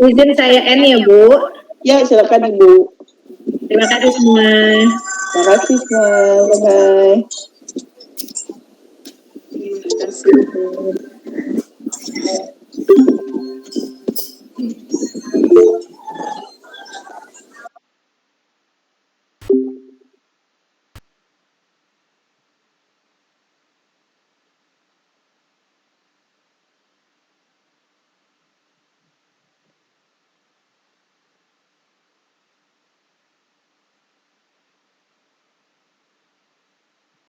Izin saya end ya Bu. Ya, silakan Ibu. Terima kasih semua. Terima kasih semua. Bye-bye. Terima kasih Bu.